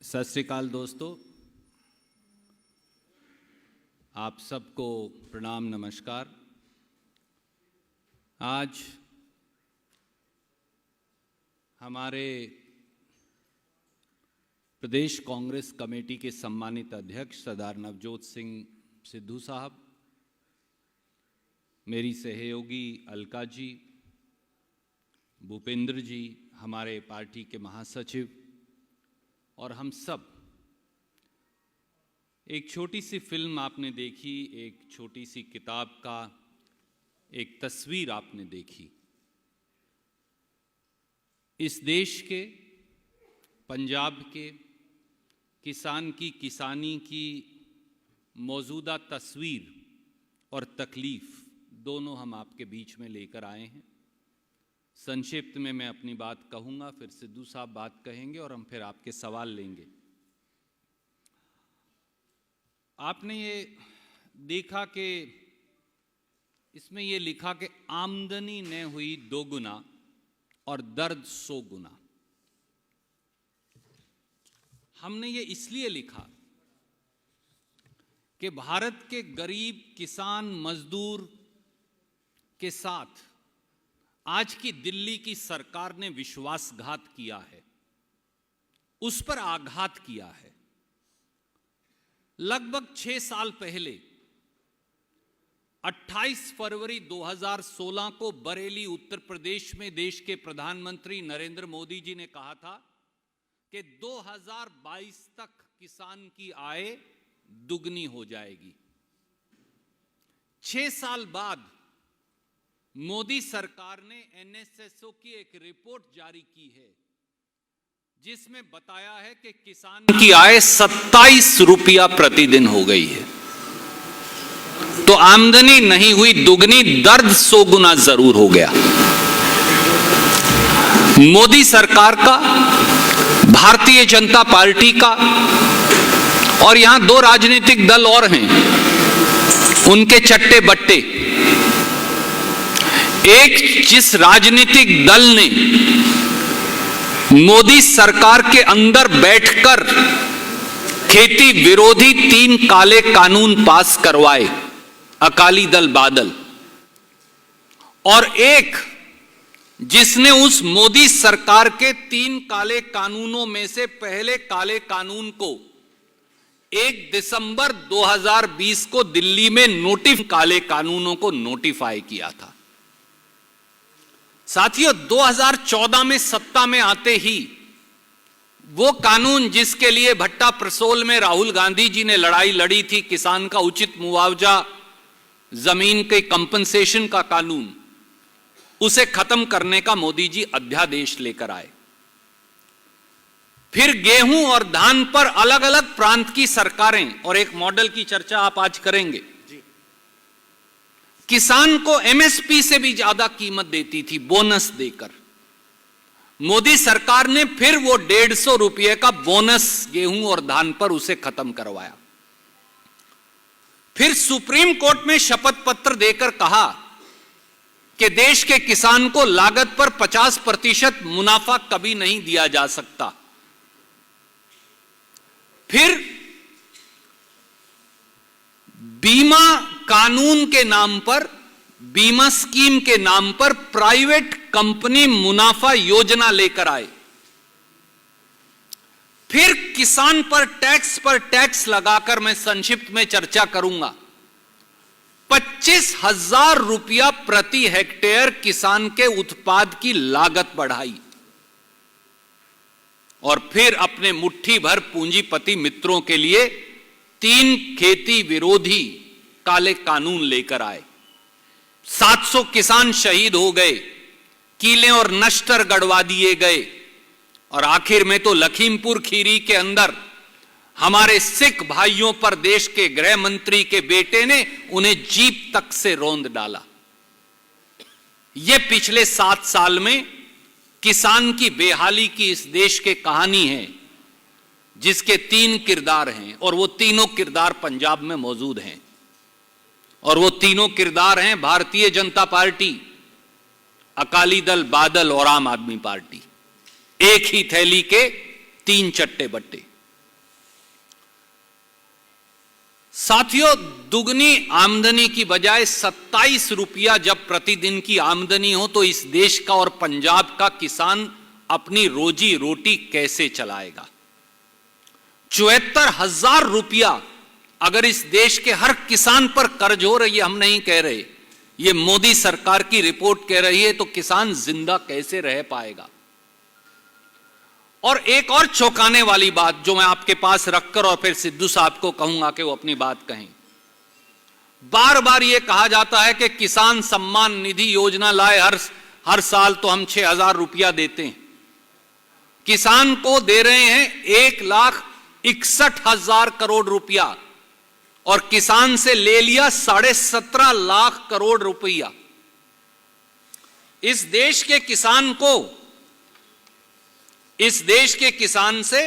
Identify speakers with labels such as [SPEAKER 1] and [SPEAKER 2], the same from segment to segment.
[SPEAKER 1] सत श्री अकाल दोस्तों, आप सबको प्रणाम नमस्कार। आज हमारे प्रदेश कांग्रेस कमेटी के सम्मानित अध्यक्ष सरदार नवजोत सिंह सिद्धू साहब, मेरी सहयोगी अलका जी, भूपेंद्र जी, हमारे पार्टी के महासचिव और हम सब, एक छोटी सी फिल्म आपने देखी, एक छोटी सी किताब का एक तस्वीर आपने देखी। इस देश के, पंजाब के किसान की किसानी की मौजूदा तस्वीर और तकलीफ दोनों हम आपके बीच में लेकर आए हैं। संक्षिप्त में मैं अपनी बात कहूँगा, फिर सिद्धू साहब बात कहेंगे और हम फिर आपके सवाल लेंगे। आपने ये देखा कि इसमें ये लिखा कि आमदनी न हुई 2 गुना और दर्द 100 गुना। हमने ये इसलिए लिखा कि भारत के गरीब किसान मजदूर के साथ आज की दिल्ली की सरकार ने विश्वासघात किया है, उस पर आघात किया है। लगभग 6 साल पहले 28 फरवरी 2016 को बरेली उत्तर प्रदेश में देश के प्रधानमंत्री नरेंद्र मोदी जी ने कहा था कि 2022 तक किसान की आय दुगनी हो जाएगी। 6 साल बाद मोदी सरकार ने एनएसएसओ की एक रिपोर्ट जारी की है जिसमें बताया है कि किसान की आय 27 रुपया प्रतिदिन हो गई है। तो आमदनी नहीं हुई दुगनी, दर्द 100 गुना जरूर हो गया। मोदी सरकार का, भारतीय जनता पार्टी का, और यहां 2 राजनीतिक दल और हैं, उनके चट्टे बट्टे। एक, जिस राजनीतिक दल ने मोदी सरकार के अंदर बैठकर खेती विरोधी 3 काले कानून पास करवाए, अकाली दल बादल, और एक जिसने उस मोदी सरकार के 3 काले कानूनों में से पहले काले कानून को 1 दिसंबर 2020 को दिल्ली में काले कानूनों को नोटिफाई किया था। साथियों, 2014 में सत्ता में आते ही वो कानून जिसके लिए भट्टा प्रसोल में राहुल गांधी जी ने लड़ाई लड़ी थी, किसान का उचित मुआवजा, जमीन के कंपनसेशन का कानून, उसे खत्म करने का मोदी जी अध्यादेश लेकर आए। फिर गेहूं और धान पर अलग अलग प्रांत की सरकारें, और एक मॉडल की चर्चा आप आज करेंगे, किसान को एमएसपी से भी ज्यादा कीमत देती थी बोनस देकर। मोदी सरकार ने फिर वो 150 रुपये का बोनस गेहूं और धान पर उसे खत्म करवाया। फिर सुप्रीम कोर्ट में शपथ पत्र देकर कहा कि देश के किसान को लागत पर 50% मुनाफा कभी नहीं दिया जा सकता। फिर बीमा कानून के नाम पर, बीमा स्कीम के नाम पर प्राइवेट कंपनी मुनाफा योजना लेकर आए। फिर किसान पर टैक्स लगाकर, मैं संक्षिप्त में चर्चा करूंगा, 25,000 रुपया प्रति हेक्टेयर किसान के उत्पाद की लागत बढ़ाई। और फिर अपने मुट्ठी भर पूंजीपति मित्रों के लिए 3 खेती विरोधी काले कानून लेकर आए। 700 किसान शहीद हो गए, कीले और नश्तर गड़वा दिए गए, और आखिर में तो लखीमपुर खीरी के अंदर हमारे सिख भाइयों पर देश के गृह मंत्री के बेटे ने उन्हें जीप तक से रौंद डाला। यह पिछले 7 साल में किसान की बेहाली की इस देश के कहानी है, जिसके 3 किरदार हैं, और वो तीनों किरदार पंजाब में मौजूद हैं। और वो तीनों किरदार हैं भारतीय जनता पार्टी, अकाली दल बादल और आम आदमी पार्टी। एक ही थैली के 3 चट्टे बट्टे। साथियों, दुगनी आमदनी की बजाय 27 रुपया जब प्रतिदिन की आमदनी हो तो इस देश का और पंजाब का किसान अपनी रोजी रोटी कैसे चलाएगा? 74,000 रुपया अगर इस देश के हर किसान पर कर्ज हो रही है, हम नहीं कह रहे, ये मोदी सरकार की रिपोर्ट कह रही है, तो किसान जिंदा कैसे रह पाएगा? और एक और चौंकाने वाली बात जो मैं आपके पास रखकर और फिर सिद्धू साहब को कहूंगा कि वो अपनी बात कहें। बार बार ये कहा जाता है कि किसान सम्मान निधि योजना लाए, हर साल तो हम 6,000 रुपया देते हैं। किसान को दे रहे हैं 1,61,000 करोड़ रुपया और किसान से ले लिया 17.5 लाख करोड़ रुपया। इस देश के किसान से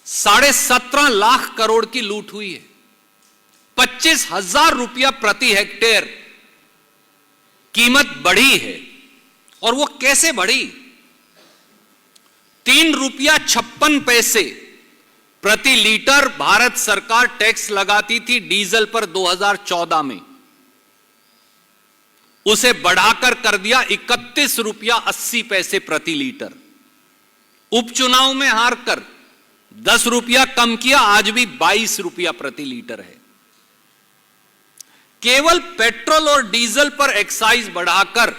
[SPEAKER 1] 17.5 लाख करोड़ की लूट हुई है। 25,000 रुपया प्रति हेक्टेयर कीमत बढ़ी है। और वो कैसे बढ़ी? 3 रुपया 56 पैसे प्रति लीटर भारत सरकार टैक्स लगाती थी डीजल पर 2014 में, उसे बढ़ाकर कर दिया 31 रुपया 80 पैसे प्रति लीटर। उपचुनाव में हारकर 10 रुपया कम किया, आज भी 22 रुपया प्रति लीटर है। केवल पेट्रोल और डीजल पर एक्साइज बढ़ाकर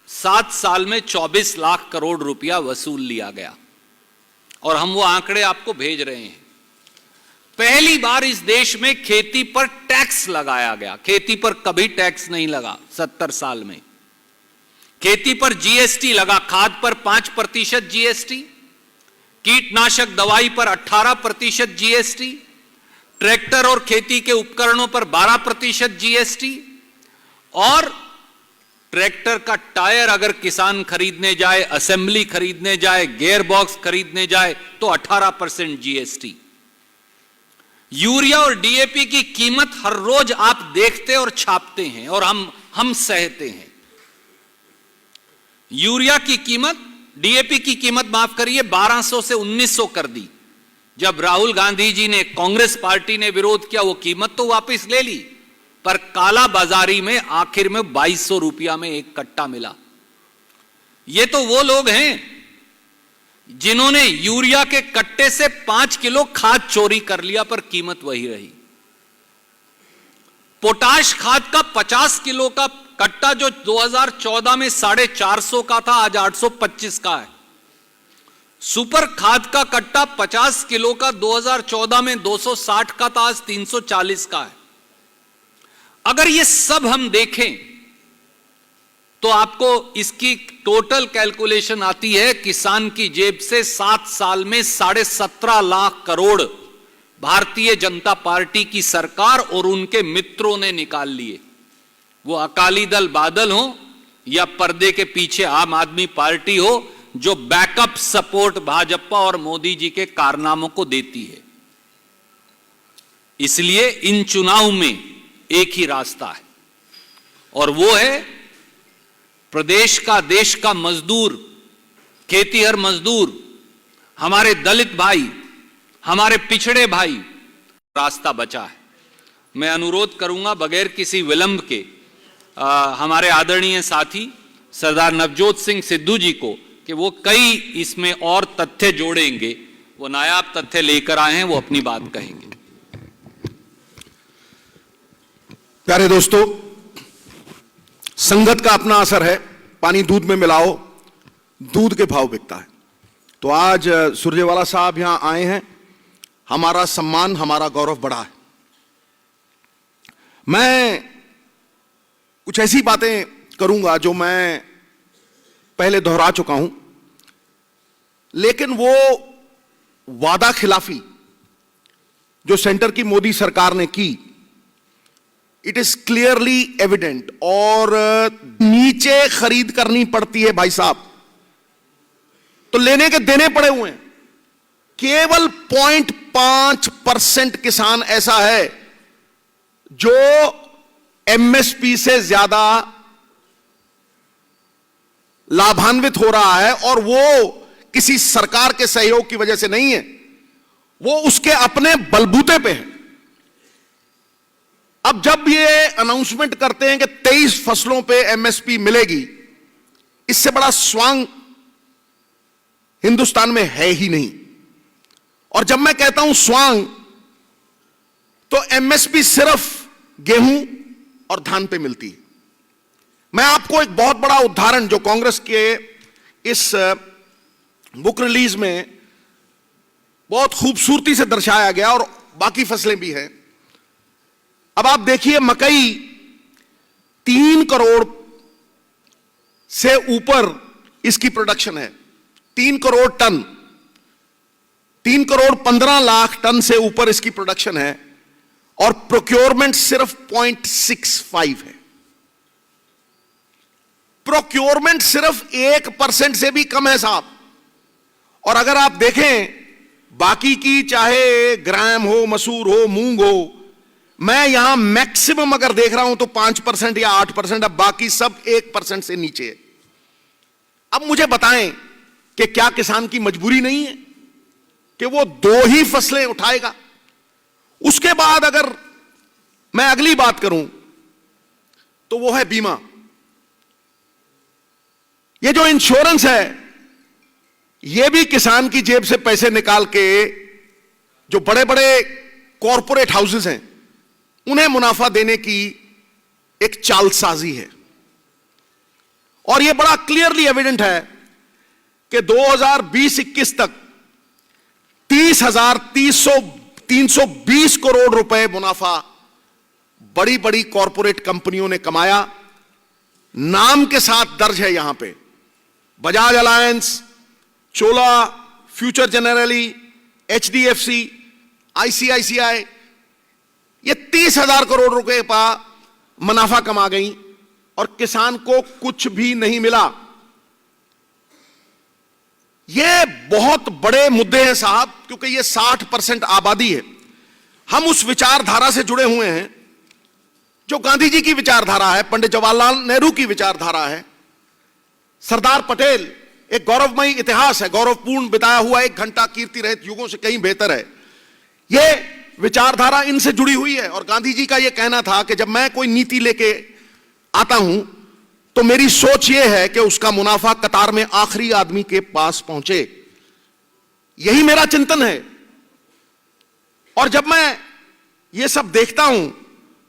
[SPEAKER 1] 7 साल में 24 लाख करोड़ रुपया वसूल लिया गया और हम वो आंकड़े आपको भेज रहे हैं। पहली बार इस देश में खेती पर टैक्स लगाया गया। खेती पर कभी टैक्स नहीं लगा 70 साल में। खेती पर जीएसटी लगा, खाद पर 5% जीएसटी, कीटनाशक दवाई पर 18% जीएसटी, ट्रैक्टर और खेती के उपकरणों पर 12% जीएसटी और ट्रैक्टर का टायर अगर किसान खरीदने जाए, असेंबली खरीदने जाए, गियर बॉक्स खरीदने जाए तो 18% जीएसटी। यूरिया और डीएपी की कीमत हर रोज आप देखते और छापते हैं और हम सहते हैं। यूरिया की कीमत, डीएपी की कीमत माफ करिए 1200 से 1900 कर दी। जब राहुल गांधी जी ने, कांग्रेस पार्टी ने विरोध किया, वो कीमत तो वापस ले ली, पर काला बाजारी में आखिर में 2200 रुपया में एक कट्टा मिला। ये तो वो लोग हैं जिन्होंने यूरिया के कट्टे से 5 किलो खाद चोरी कर लिया, पर कीमत वही रही। पोटाश खाद का 50 किलो का कट्टा जो 2014 में 450 का था, आज 825 का है। सुपर खाद का कट्टा 50 किलो का 2014 में 260 का था, आज 340 का है। अगर ये सब हम देखें तो आपको इसकी टोटल कैलकुलेशन आती है, किसान की जेब से 7 साल में 17.5 लाख करोड़ भारतीय जनता पार्टी की सरकार और उनके मित्रों ने निकाल लिए। वो अकाली दल बादल हो या पर्दे के पीछे आम आदमी पार्टी हो, जो बैकअप सपोर्ट भाजपा और मोदी जी के कारनामों को देती है। इसलिए इन चुनाव में एक ही रास्ता है और वो है प्रदेश का, देश का मजदूर, खेतीहर मजदूर, हमारे दलित भाई, हमारे पिछड़े भाई, रास्ता बचा है। मैं अनुरोध करूंगा बगैर किसी विलंब के हमारे आदरणीय साथी सरदार नवजोत सिंह सिद्धू जी को कि वो कई इसमें और तथ्य जोड़ेंगे। वो नायाब तथ्य लेकर आए हैं, वो अपनी बात कहेंगे।
[SPEAKER 2] प्यारे दोस्तों, संगत का अपना असर है। पानी दूध में मिलाओ, दूध के भाव बिकता है। तो आज सुरजेवाला साहब यहां आए हैं, हमारा सम्मान, हमारा गौरव बढ़ा है। मैं कुछ ऐसी बातें करूंगा जो मैं पहले दोहरा चुका हूं, लेकिन वो वादा खिलाफी जो सेंटर की मोदी सरकार ने की, इट इज क्लियरली एविडेंट। और नीचे खरीद करनी पड़ती है भाई साहब, तो लेने के देने पड़े हुए हैं। केवल 0.5% किसान ऐसा है जो एमएसपी से ज्यादा लाभान्वित हो रहा है, और वो किसी सरकार के सहयोग की वजह से नहीं है, वो उसके अपने बलबूते पे है। अब जब ये अनाउंसमेंट करते हैं कि 23 फसलों पे एमएसपी मिलेगी, इससे बड़ा स्वांग हिंदुस्तान में है ही नहीं। और जब मैं कहता हूं स्वांग, तो एमएसपी सिर्फ गेहूं और धान पे मिलती है। मैं आपको एक बहुत बड़ा उदाहरण, जो कांग्रेस के इस बुक रिलीज में बहुत खूबसूरती से दर्शाया गया, और बाकी फसलें भी हैं। अब आप देखिए, मकई 3 करोड़ से ऊपर इसकी प्रोडक्शन है, 3 करोड़ टन, 3 करोड़ 15 लाख टन से ऊपर इसकी प्रोडक्शन है, और प्रोक्योरमेंट सिर्फ 0.65 है। प्रोक्योरमेंट सिर्फ 1% से भी कम है साहब। और अगर आप देखें बाकी की, चाहे ग्राम हो, मसूर हो, मूंग हो, मैं यहां मैक्सिमम अगर देख रहा हूं तो 5% या 8%, अब बाकी सब 1% से नीचे है। अब मुझे बताएं कि क्या किसान की मजबूरी नहीं है कि वो 2 ही फसलें उठाएगा? उसके बाद अगर मैं अगली बात करूं तो वो है बीमा। ये जो इंश्योरेंस है, ये भी किसान की जेब से पैसे निकाल के जो बड़े बड़े कॉरपोरेट हाउसेस हैं उन्हें मुनाफा देने की एक चालसाजी है। और यह बड़ा क्लियरली एविडेंट है कि 2020-21 तक 30,320 करोड़ रुपए मुनाफा बड़ी बड़ी कॉरपोरेट कंपनियों ने कमाया। नाम के साथ दर्ज है यहां पे बजाज अलायंस, चोला, फ्यूचर जनरली, एचडीएफसी, आईसीआईसीआई, ये 30,000 करोड़ रुपए का मुनाफा कमा गई और किसान को कुछ भी नहीं मिला। ये बहुत बड़े मुद्दे हैं साहब, क्योंकि ये 60% आबादी है। हम उस विचारधारा से जुड़े हुए हैं जो गांधी जी की विचारधारा है, पंडित जवाहरलाल नेहरू की विचारधारा है, सरदार पटेल। एक गौरवमयी इतिहास है, गौरवपूर्ण बिताया हुआ 1 घंटा कीर्ति रहित युगों से कहीं बेहतर है। यह विचारधारा इनसे जुड़ी हुई है। और गांधी जी का यह कहना था कि जब मैं कोई नीति लेके आता हूं तो मेरी सोच यह है कि उसका मुनाफा कतार में आखिरी आदमी के पास पहुंचे। यही मेरा चिंतन है। और जब मैं यह सब देखता हूं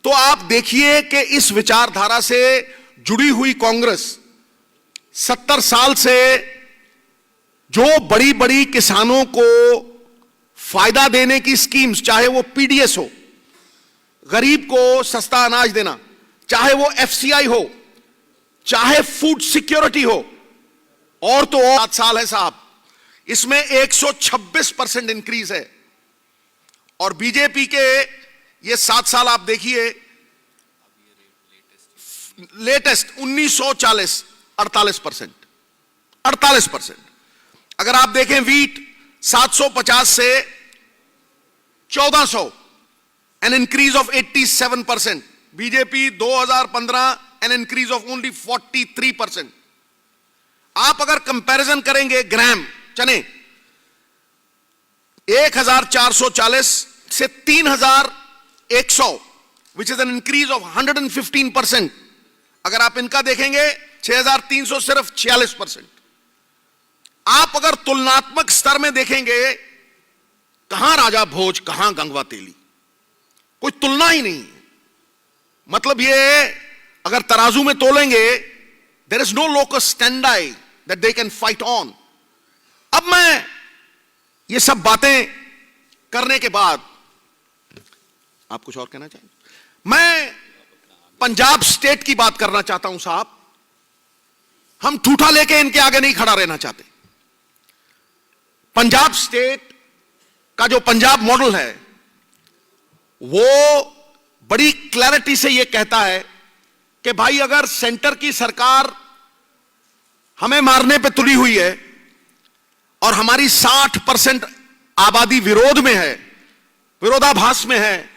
[SPEAKER 2] तो आप देखिए कि इस विचारधारा से जुड़ी हुई कांग्रेस 70 साल से जो बड़ी बड़ी किसानों को फायदा देने की स्कीम्स, चाहे वो पीडीएस हो, गरीब को सस्ता अनाज देना, चाहे वो एफसीआई हो, चाहे फूड सिक्योरिटी हो, और तो 7 साल है साहब, इसमें 126% इंक्रीज है। और बीजेपी के ये 7 साल आप देखिए, लेटेस्ट 1940 48%। अगर आप देखें वीट 750 से 1400, an increase of 87%। BJP 2015 an increase of only 43%। आप अगर कंपैरिजन करेंगे ग्राम चने 1440 से 3100, which is an increase of 115%। अगर आप इनका देखेंगे 6300 सिर्फ 46%। आप अगर तुलनात्मक स्तर में देखेंगे, कहां राजा भोज, कहां गंगवा तेली, कोई तुलना ही नहीं है। मतलब ये अगर तराजू में तोलेंगे, there is no locus standi that they can fight on. अब मैं ये सब बातें करने के बाद, आप कुछ और कहना चाहेंगे? मैं पंजाब स्टेट की बात करना चाहता हूं साहब। हम ठूठा लेके इनके आगे नहीं खड़ा रहना चाहते। पंजाब स्टेट का जो पंजाब मॉडल है वो बड़ी क्लैरिटी से यह कहता है कि भाई अगर सेंटर की सरकार हमें मारने पे तुली हुई है और हमारी 60% आबादी विरोध में है, विरोधाभास में है,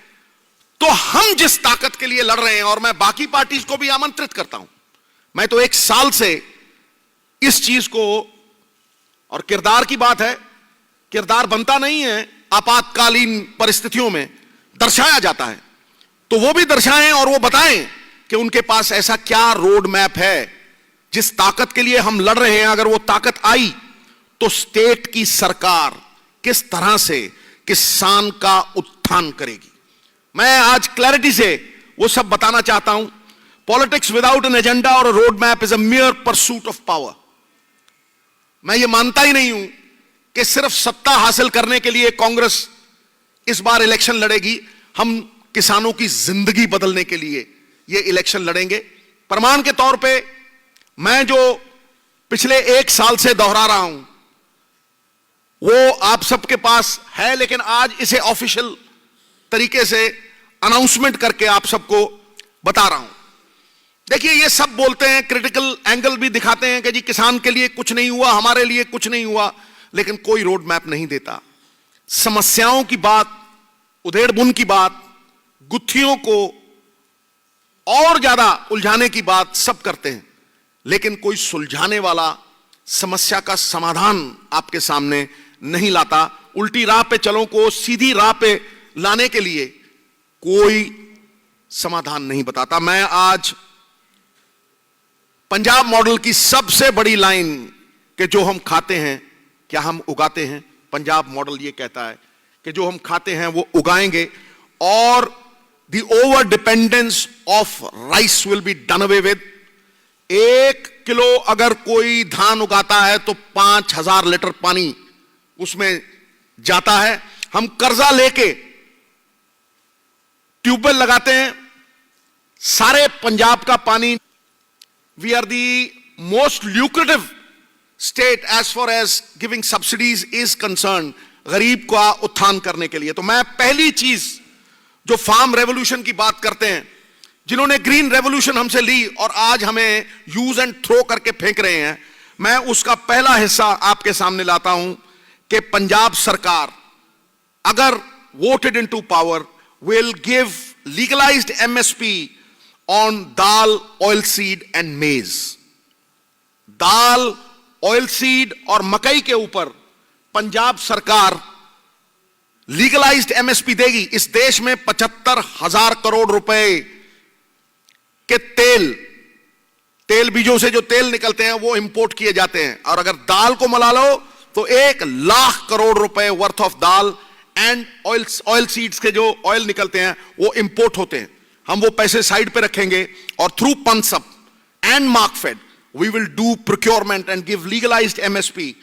[SPEAKER 2] तो हम जिस ताकत के लिए लड़ रहे हैं, और मैं बाकी पार्टीज को भी आमंत्रित करता हूं, मैं तो 1 साल से इस चीज को, और किरदार की बात है, किरदार बनता नहीं है, आपातकालीन परिस्थितियों में दर्शाया जाता है। तो वो भी दर्शाएं और वो बताएं कि उनके पास ऐसा क्या रोड मैप है जिस ताकत के लिए हम लड़ रहे हैं। अगर वो ताकत आई तो स्टेट की सरकार किस तरह से किसान का उत्थान करेगी। मैं आज क्लैरिटी से वो सब बताना चाहता हूं। पॉलिटिक्स विदाउट एन एजेंडा और road map is a मियर pursuit of power. मैं ये मानता ही नहीं हूं कि सिर्फ सत्ता हासिल करने के लिए कांग्रेस इस बार इलेक्शन लड़ेगी। हम किसानों की जिंदगी बदलने के लिए ये इलेक्शन लड़ेंगे। प्रमाण के तौर पे मैं जो पिछले 1 साल से दोहरा रहा हूं वो आप सबके पास है, लेकिन आज इसे ऑफिशियल तरीके से अनाउंसमेंट करके आप सबको बता रहा हूं। देखिए, ये सब बोलते हैं, क्रिटिकल एंगल भी दिखाते हैं कि जी किसान के लिए कुछ नहीं हुआ, हमारे लिए कुछ नहीं हुआ, लेकिन कोई रोड मैप नहीं देता। समस्याओं की बात, उधेड़-बुन की बात, गुत्थियों को और ज्यादा उलझाने की बात सब करते हैं, लेकिन कोई सुलझाने वाला, समस्या का समाधान आपके सामने नहीं लाता। उल्टी राह पे चलो को सीधी राह पे लाने के लिए कोई समाधान नहीं बताता। मैं आज पंजाब मॉडल की सबसे बड़ी लाइन कि जो हम खाते हैं क्या हम उगाते हैं, पंजाब मॉडल ये कहता है कि जो हम खाते हैं वो उगाएंगे और the over dependence of rice will be done away with. 1 kilo अगर कोई धान उगाता है तो 5000 लीटर पानी उसमें जाता है। हम कर्जा लेके ट्यूबवेल लगाते हैं, सारे पंजाब का पानी। We are the most lucrative state as far as giving subsidies is concern, गरीब का उत्थान करने के लिए। तो मैं पहली चीज जो फार्म रेवोल्यूशन की बात करते हैं, जिन्होंने ग्रीन रेवोल्यूशन हमसे ली और आज हमें यूज एंड थ्रो करके फेंक रहे हैं, मैं उसका पहला हिस्सा आपके सामने लाता हूं कि पंजाब सरकार अगर voted into power will give legalised MSP on dal, oil seed and मेज। दाल, ऑयल सीड और मकई के ऊपर पंजाब सरकार लीगलाइज्ड एमएसपी देगी। इस देश में 75,000 करोड़ रुपए के तेल बीजों से जो तेल निकलते हैं वो इंपोर्ट किए जाते हैं, और अगर दाल को मिला लो तो 1 लाख करोड़ रुपए worth of dal and oil seeds के जो ऑयल निकलते हैं वो इंपोर्ट होते हैं। हम वो पैसे साइड पे रखेंगे और through Punsup and Markfed we will do procurement and give legalised MSP.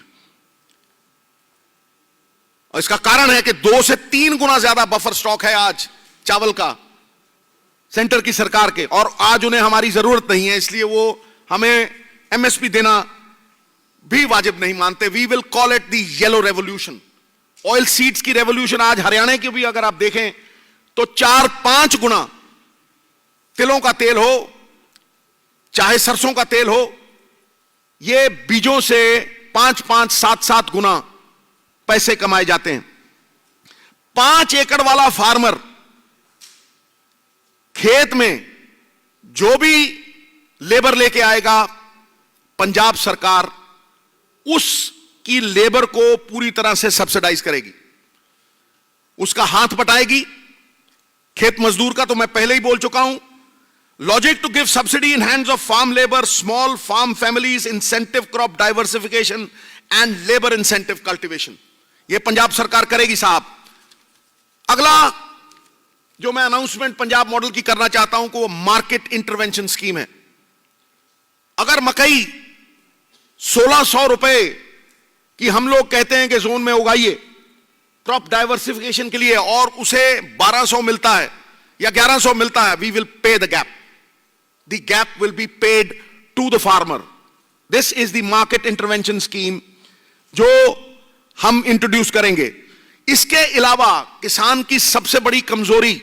[SPEAKER 2] और इसका कारण है कि 2 से 3 गुना ज्यादा बफर स्टॉक है आज चावल का सेंटर की सरकार के, और आज उन्हें हमारी जरूरत नहीं है, इसलिए वो हमें एमएसपी देना भी वाजिब नहीं मानते। We will call it the yellow revolution. Oil seeds की रेवोल्यूशन आज हरियाणा की भी अगर आप देखें तो 4-5 गुना तिलों का तेल हो चाहे सरसों का तेल हो, ये बीजों से 5-5, 7-7 गुना पैसे कमाए जाते हैं। 5 एकड़ वाला फार्मर खेत में जो भी लेबर लेके आएगा, पंजाब सरकार उसकी लेबर को पूरी तरह से सब्सिडाइज करेगी, उसका हाथ बटाएगी। खेत मजदूर का तो मैं पहले ही बोल चुका हूं। Logic to give subsidy in hands of farm labour, small farm families, incentive crop diversification and labour incentive cultivation, यह पंजाब सरकार करेगी साहब। अगला जो मैं अनाउंसमेंट पंजाब मॉडल की करना चाहता हूं कि वो मार्केट इंटरवेंशन स्कीम है। अगर मकई 1600 रुपए की हम लोग कहते हैं कि जोन में उगाइए क्रॉप डाइवर्सिफिकेशन के लिए, और उसे 1200 मिलता है या 1100 मिलता है, we will pay the gap. The gap will be paid to the farmer. This is the market intervention scheme जो हम इंट्रोड्यूस करेंगे। इसके अलावा किसान की सबसे बड़ी कमजोरी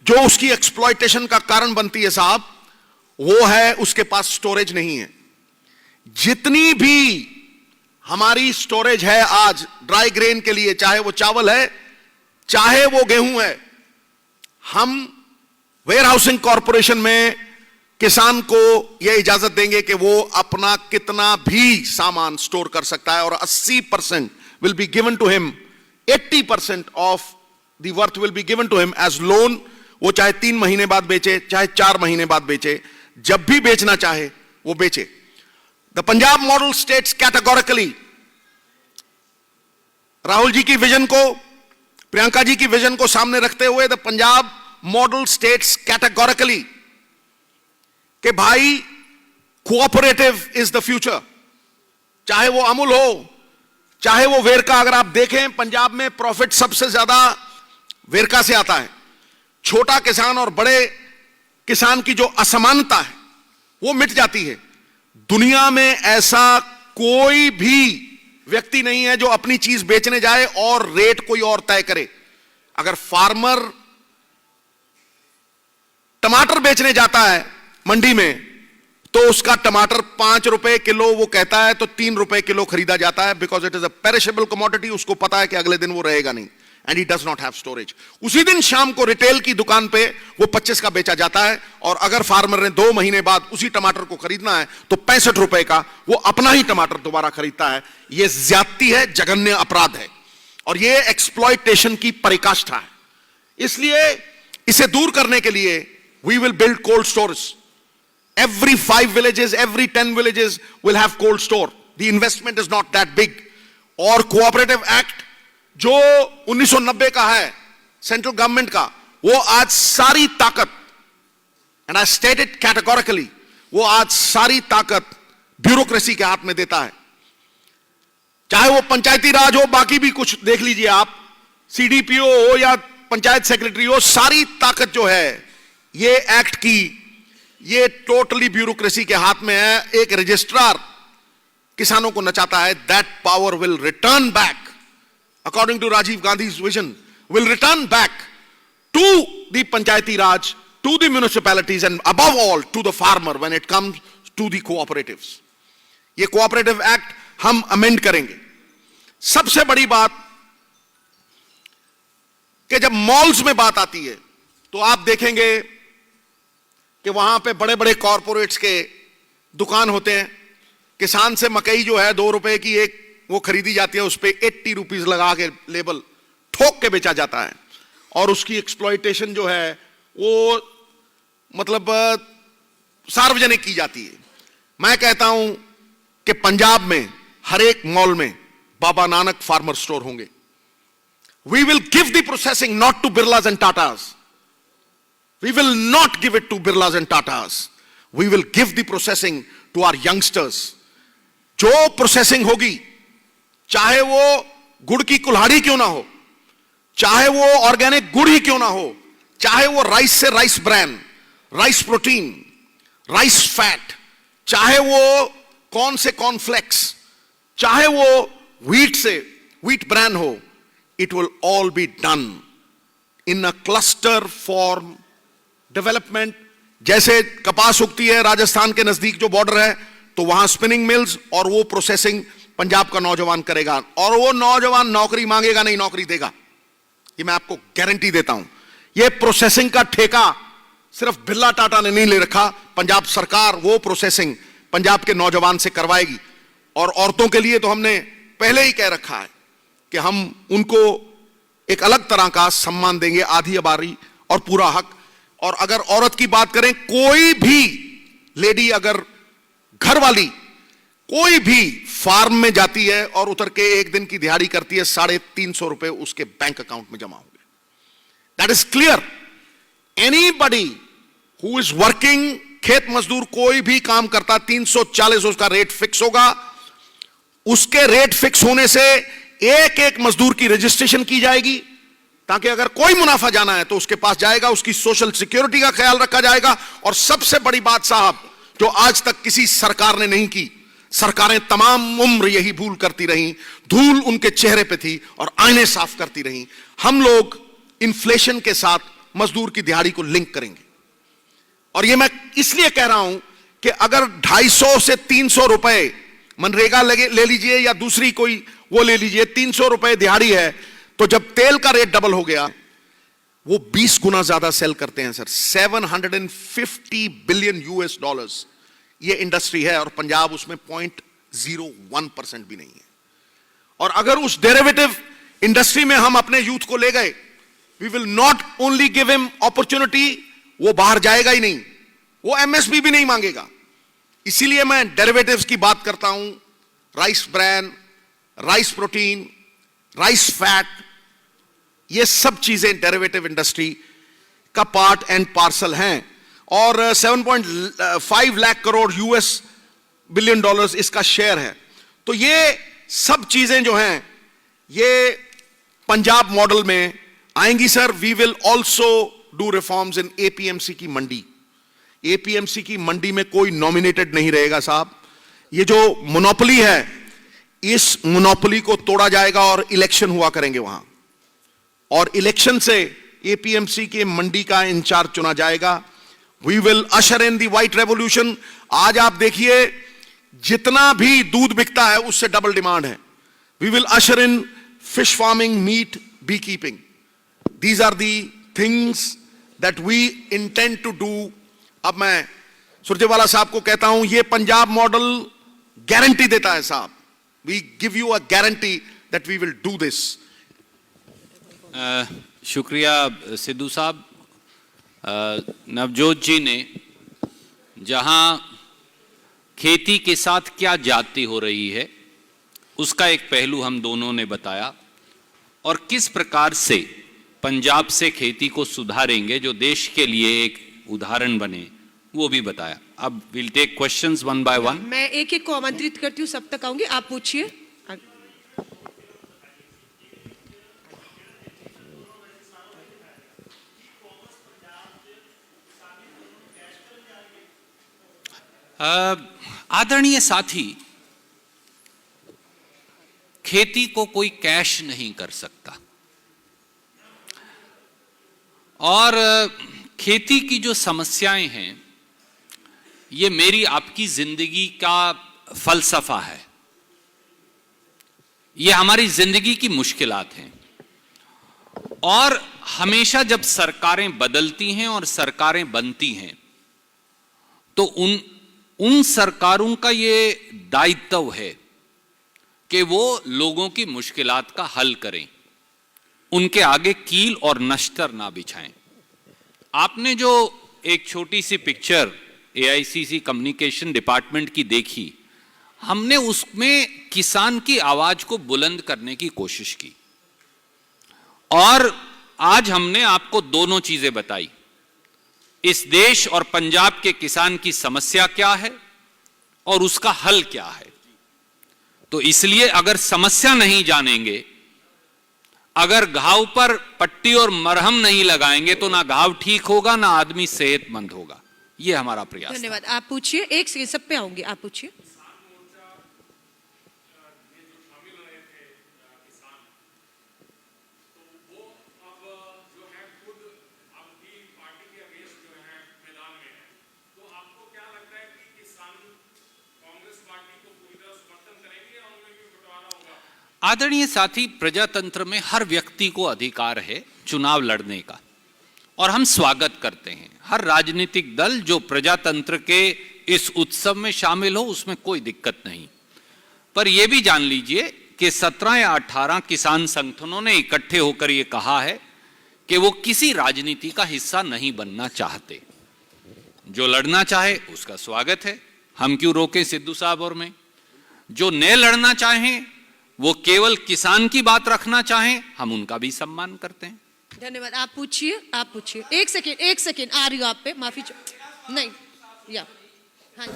[SPEAKER 2] जो उसकी एक्सप्लॉयटेशन का कारण बनती है साहब, वो है उसके पास स्टोरेज नहीं है। जितनी भी हमारी स्टोरेज है आज ड्राई ग्रेन के लिए, चाहे वो चावल है चाहे वो गेहूं है, हम वेयर हाउसिंग कॉरपोरेशन में किसान को यह इजाजत देंगे कि वो अपना कितना भी सामान स्टोर कर सकता है, और 80% will be given to him, 80% of the worth will be given to him as loan. वो चाहे 3 महीने बाद बेचे, चाहे 4 महीने बाद बेचे, जब भी बेचना चाहे वो बेचे। The Punjab model states categorically, Rahul ji की विजन को, प्रियंका जी की विजन को सामने रखते हुए the Punjab model states categorically कि भाई कोऑपरेटिव इज द फ्यूचर। चाहे वो अमूल हो, चाहे वो वेरका, अगर आप देखें पंजाब में प्रॉफिट सबसे ज्यादा वेरका से आता है। छोटा किसान और बड़े किसान की जो असमानता है वो मिट जाती है। दुनिया में ऐसा कोई भी व्यक्ति नहीं है जो अपनी चीज बेचने जाए और रेट कोई और तय करे। अगर फार्मर टमाटर बेचने जाता है मंडी में तो उसका टमाटर 5 रुपए किलो वो कहता है तो 3 रुपए किलो खरीदा जाता है, because it is a perishable commodity. उसको पता है कि अगले दिन वो रहेगा नहीं, and he does not have storage. उसी दिन शाम को रिटेल की दुकान पे वो 25 का बेचा जाता है, और अगर फार्मर ने 2 महीने बाद उसी टमाटर को खरीदना है तो 65 रुपए का वो अपना ही टमाटर दोबारा खरीदता है। ये ज्यादती है, जघन्य अपराध है, और ये एक्सप्लॉयटेशन की पराकाष्ठा है। इसलिए इसे दूर करने के लिए we will build cold stores. Every 5 villages, every 10 villages will have cold store. The investment is not that big. और कोऑपरेटिव एक्ट जो 1990 का है सेंट्रल गवर्नमेंट का, वो आज सारी ताकत, एंड आई स्टेटेड कैटेगोरिकली, वो आज सारी ताकत ब्यूरोक्रेसी के हाथ में देता है। चाहे वो पंचायती राज हो, बाकी भी कुछ देख लीजिए आप, सीडीपीओ हो या पंचायत सेक्रेटरी हो, सारी ताकत जो है ये एक्ट की, ये टोटली ब्यूरोक्रेसी के हाथ में है। एक रजिस्ट्रार किसानों को नचाता है। That power will return back, according to Rajiv Gandhi's vision, will return back to the panchayati raj, to the municipalities, and above all to the farmer when it comes to the cooperatives. ये कोऑपरेटिव एक्ट हम amend करेंगे। सबसे बड़ी बात कि जब malls में बात आती है तो आप देखेंगे कि वहां पे बड़े बड़े कॉरपोरेट्स के दुकान होते हैं। किसान से मकई जो है 2 रुपए की एक वो खरीदी जाती है, उस पर 80 रुपीज लगा के लेबल ठोक के बेचा जाता है, और उसकी एक्सप्लॉयटेशन जो है वो मतलब सार्वजनिक की जाती है। मैं कहता हूं कि पंजाब में हर एक मॉल में बाबा नानक फार्मर स्टोर होंगे। We will give the processing not to Birlas and Tatas. We will not give it to Birlas and Tatas. We will give the processing to our youngsters. जो प्रोसेसिंग होगी, चाहे वो गुड़ की कुल्हाड़ी क्यों ना हो, चाहे वो ऑर्गेनिक गुड़ ही क्यों ना हो, चाहे वो राइस से rice bran, rice protein, rice fat, चाहे वो कॉर्न से कॉर्नफ्लेक्स, चाहे वो व्हीट से व्हीट ब्रैन हो, it will all be done in a cluster form development. जैसे कपास उगती है राजस्थान के नजदीक जो बॉर्डर है, तो वहां स्पिनिंग मिल्स और वो प्रोसेसिंग पंजाब का नौजवान करेगा, और वो नौजवान नौकरी मांगेगा नहीं, नौकरी देगा। ये मैं आपको गारंटी देता हूं। ये प्रोसेसिंग का ठेका सिर्फ बिरला टाटा ने नहीं ले रखा, पंजाब सरकार वो प्रोसेसिंग पंजाब के नौजवान से करवाएगी। और औरतों के लिए तो हमने पहले ही कह रखा है कि हम उनको एक अलग तरह का सम्मान देंगे, आधी अबारी और पूरा हक। और अगर औरत की बात करें, कोई भी लेडी, अगर घर वाली कोई भी फार्म में जाती है और उतर के एक दिन की दिहाड़ी करती है, 350 रुपए उसके बैंक अकाउंट में जमा होंगे। That is clear. Anybody who is working, खेत मजदूर कोई भी काम करता, 340 उसका रेट फिक्स होगा। उसके रेट फिक्स होने से एक एक मजदूर की रजिस्ट्रेशन की जाएगी, ताकि अगर कोई मुनाफा जाना है तो उसके पास जाएगा, उसकी सोशल सिक्योरिटी का ख्याल रखा जाएगा। और सबसे बड़ी बात साहब, जो आज तक किसी सरकार ने नहीं की, सरकारें तमाम उम्र यही भूल करती रहीं, धूल उनके चेहरे पे थी और आईने साफ करती रहीं। हम लोग इन्फ्लेशन के साथ मजदूर की दिहाड़ी को लिंक करेंगे। और यह मैं इसलिए कह रहा हूं कि अगर 250 से 300 रुपए मनरेगा ले लीजिए या दूसरी कोई वो ले लीजिए, 300 रुपए दिहाड़ी है, तो जब तेल का रेट डबल हो गया, वो 20 गुना ज्यादा सेल करते हैं सर। 750 बिलियन $US ये इंडस्ट्री है, और पंजाब उसमें 0.01% भी नहीं है। और अगर उस डेरिवेटिव इंडस्ट्री में हम अपने यूथ को ले गए we will not only give him opportunity, वो बाहर जाएगा ही नहीं, वो एमएसपी भी नहीं मांगेगा। इसीलिए मैं डेरिवेटिव्स की बात करता हूं, rice bran, rice protein, rice fat, ये सब चीजें डेरिवेटिव इंडस्ट्री का पार्ट एंड पार्सल हैं। और 7.5 lakh crore US billion dollars इसका शेयर है। तो ये सब चीजें जो हैं ये पंजाब मॉडल में आएंगी sir. We will also do reforms in APMC की मंडी। एपीएमसी की मंडी में कोई नॉमिनेटेड नहीं रहेगा साहब। ये जो मोनोपोली है, इस मोनोपोली को तोड़ा जाएगा और इलेक्शन हुआ करेंगे वहां, और इलेक्शन से एपीएमसी के मंडी का इंचार्ज चुना जाएगा। We will usher in the white revolution. आज आप देखिए जितना भी दूध बिकता है उससे डबल डिमांड है। We will usher in fish farming, meat, bee keeping. These are the things that we intend to do. अब मैं सुरजेवाला साहब को कहता हूं, ये पंजाब मॉडल गारंटी देता है साहब। We give you a guarantee that we will do this.
[SPEAKER 1] शुक्रिया सिद्धू साहब। नवजोत जी ने जहां खेती के साथ क्या जाती हो रही है उसका एक पहलू हम दोनों ने बताया, और किस प्रकार से पंजाब से खेती को सुधारेंगे जो देश के लिए एक उदाहरण बने, वो भी बताया। अब will take questions one by one.
[SPEAKER 3] मैं एक एक को आमंत्रित करती हूँ, सब तक आऊंगी, आप पूछिए।
[SPEAKER 1] आदरणीय साथी, खेती को कोई कैश नहीं कर सकता, और खेती की जो समस्याएं हैं ये मेरी आपकी जिंदगी का फलसफा है, ये हमारी जिंदगी की मुश्किलात हैं। और हमेशा जब सरकारें बदलती हैं और सरकारें बनती हैं तो उन सरकारों का ये दायित्व है कि वो लोगों की मुश्किलात का हल करें, उनके आगे कील और नश्तर ना बिछाएं। आपने जो एक छोटी सी पिक्चर एआईसीसी कम्युनिकेशन डिपार्टमेंट की देखी, हमने उसमें किसान की आवाज को बुलंद करने की कोशिश की, और आज हमने आपको दोनों चीजें बताई, इस देश और पंजाब के किसान की समस्या क्या है और उसका हल क्या है। तो इसलिए अगर समस्या नहीं जानेंगे, अगर घाव पर पट्टी और मरहम नहीं लगाएंगे तो ना घाव ठीक होगा ना आदमी सेहतमंद होगा। यह हमारा प्रयास।
[SPEAKER 3] धन्यवाद। आप पूछिए, एक से सब पे आऊंगी, आप पूछिए।
[SPEAKER 1] आदरणीय साथी, प्रजातंत्र में हर व्यक्ति को अधिकार है चुनाव लड़ने का, और हम स्वागत करते हैं हर राजनीतिक दल जो प्रजातंत्र के इस उत्सव में शामिल हो, उसमें कोई दिक्कत नहीं। पर यह भी जान लीजिए कि 17 या 18 किसान संगठनों ने इकट्ठे होकर यह कहा है कि वो किसी राजनीति का हिस्सा नहीं बनना चाहते। जो लड़ना चाहे उसका स्वागत है, हम क्यों रोके सिद्धू साहब और मैं। जो न लड़ना चाहें, वो केवल किसान की बात रखना चाहें, हम उनका भी सम्मान करते हैं।
[SPEAKER 3] धन्यवाद। आप पूछिए, आप पूछिए। एक सेकेंड आ रही हो आप पे, माफी नहीं, या हाँ।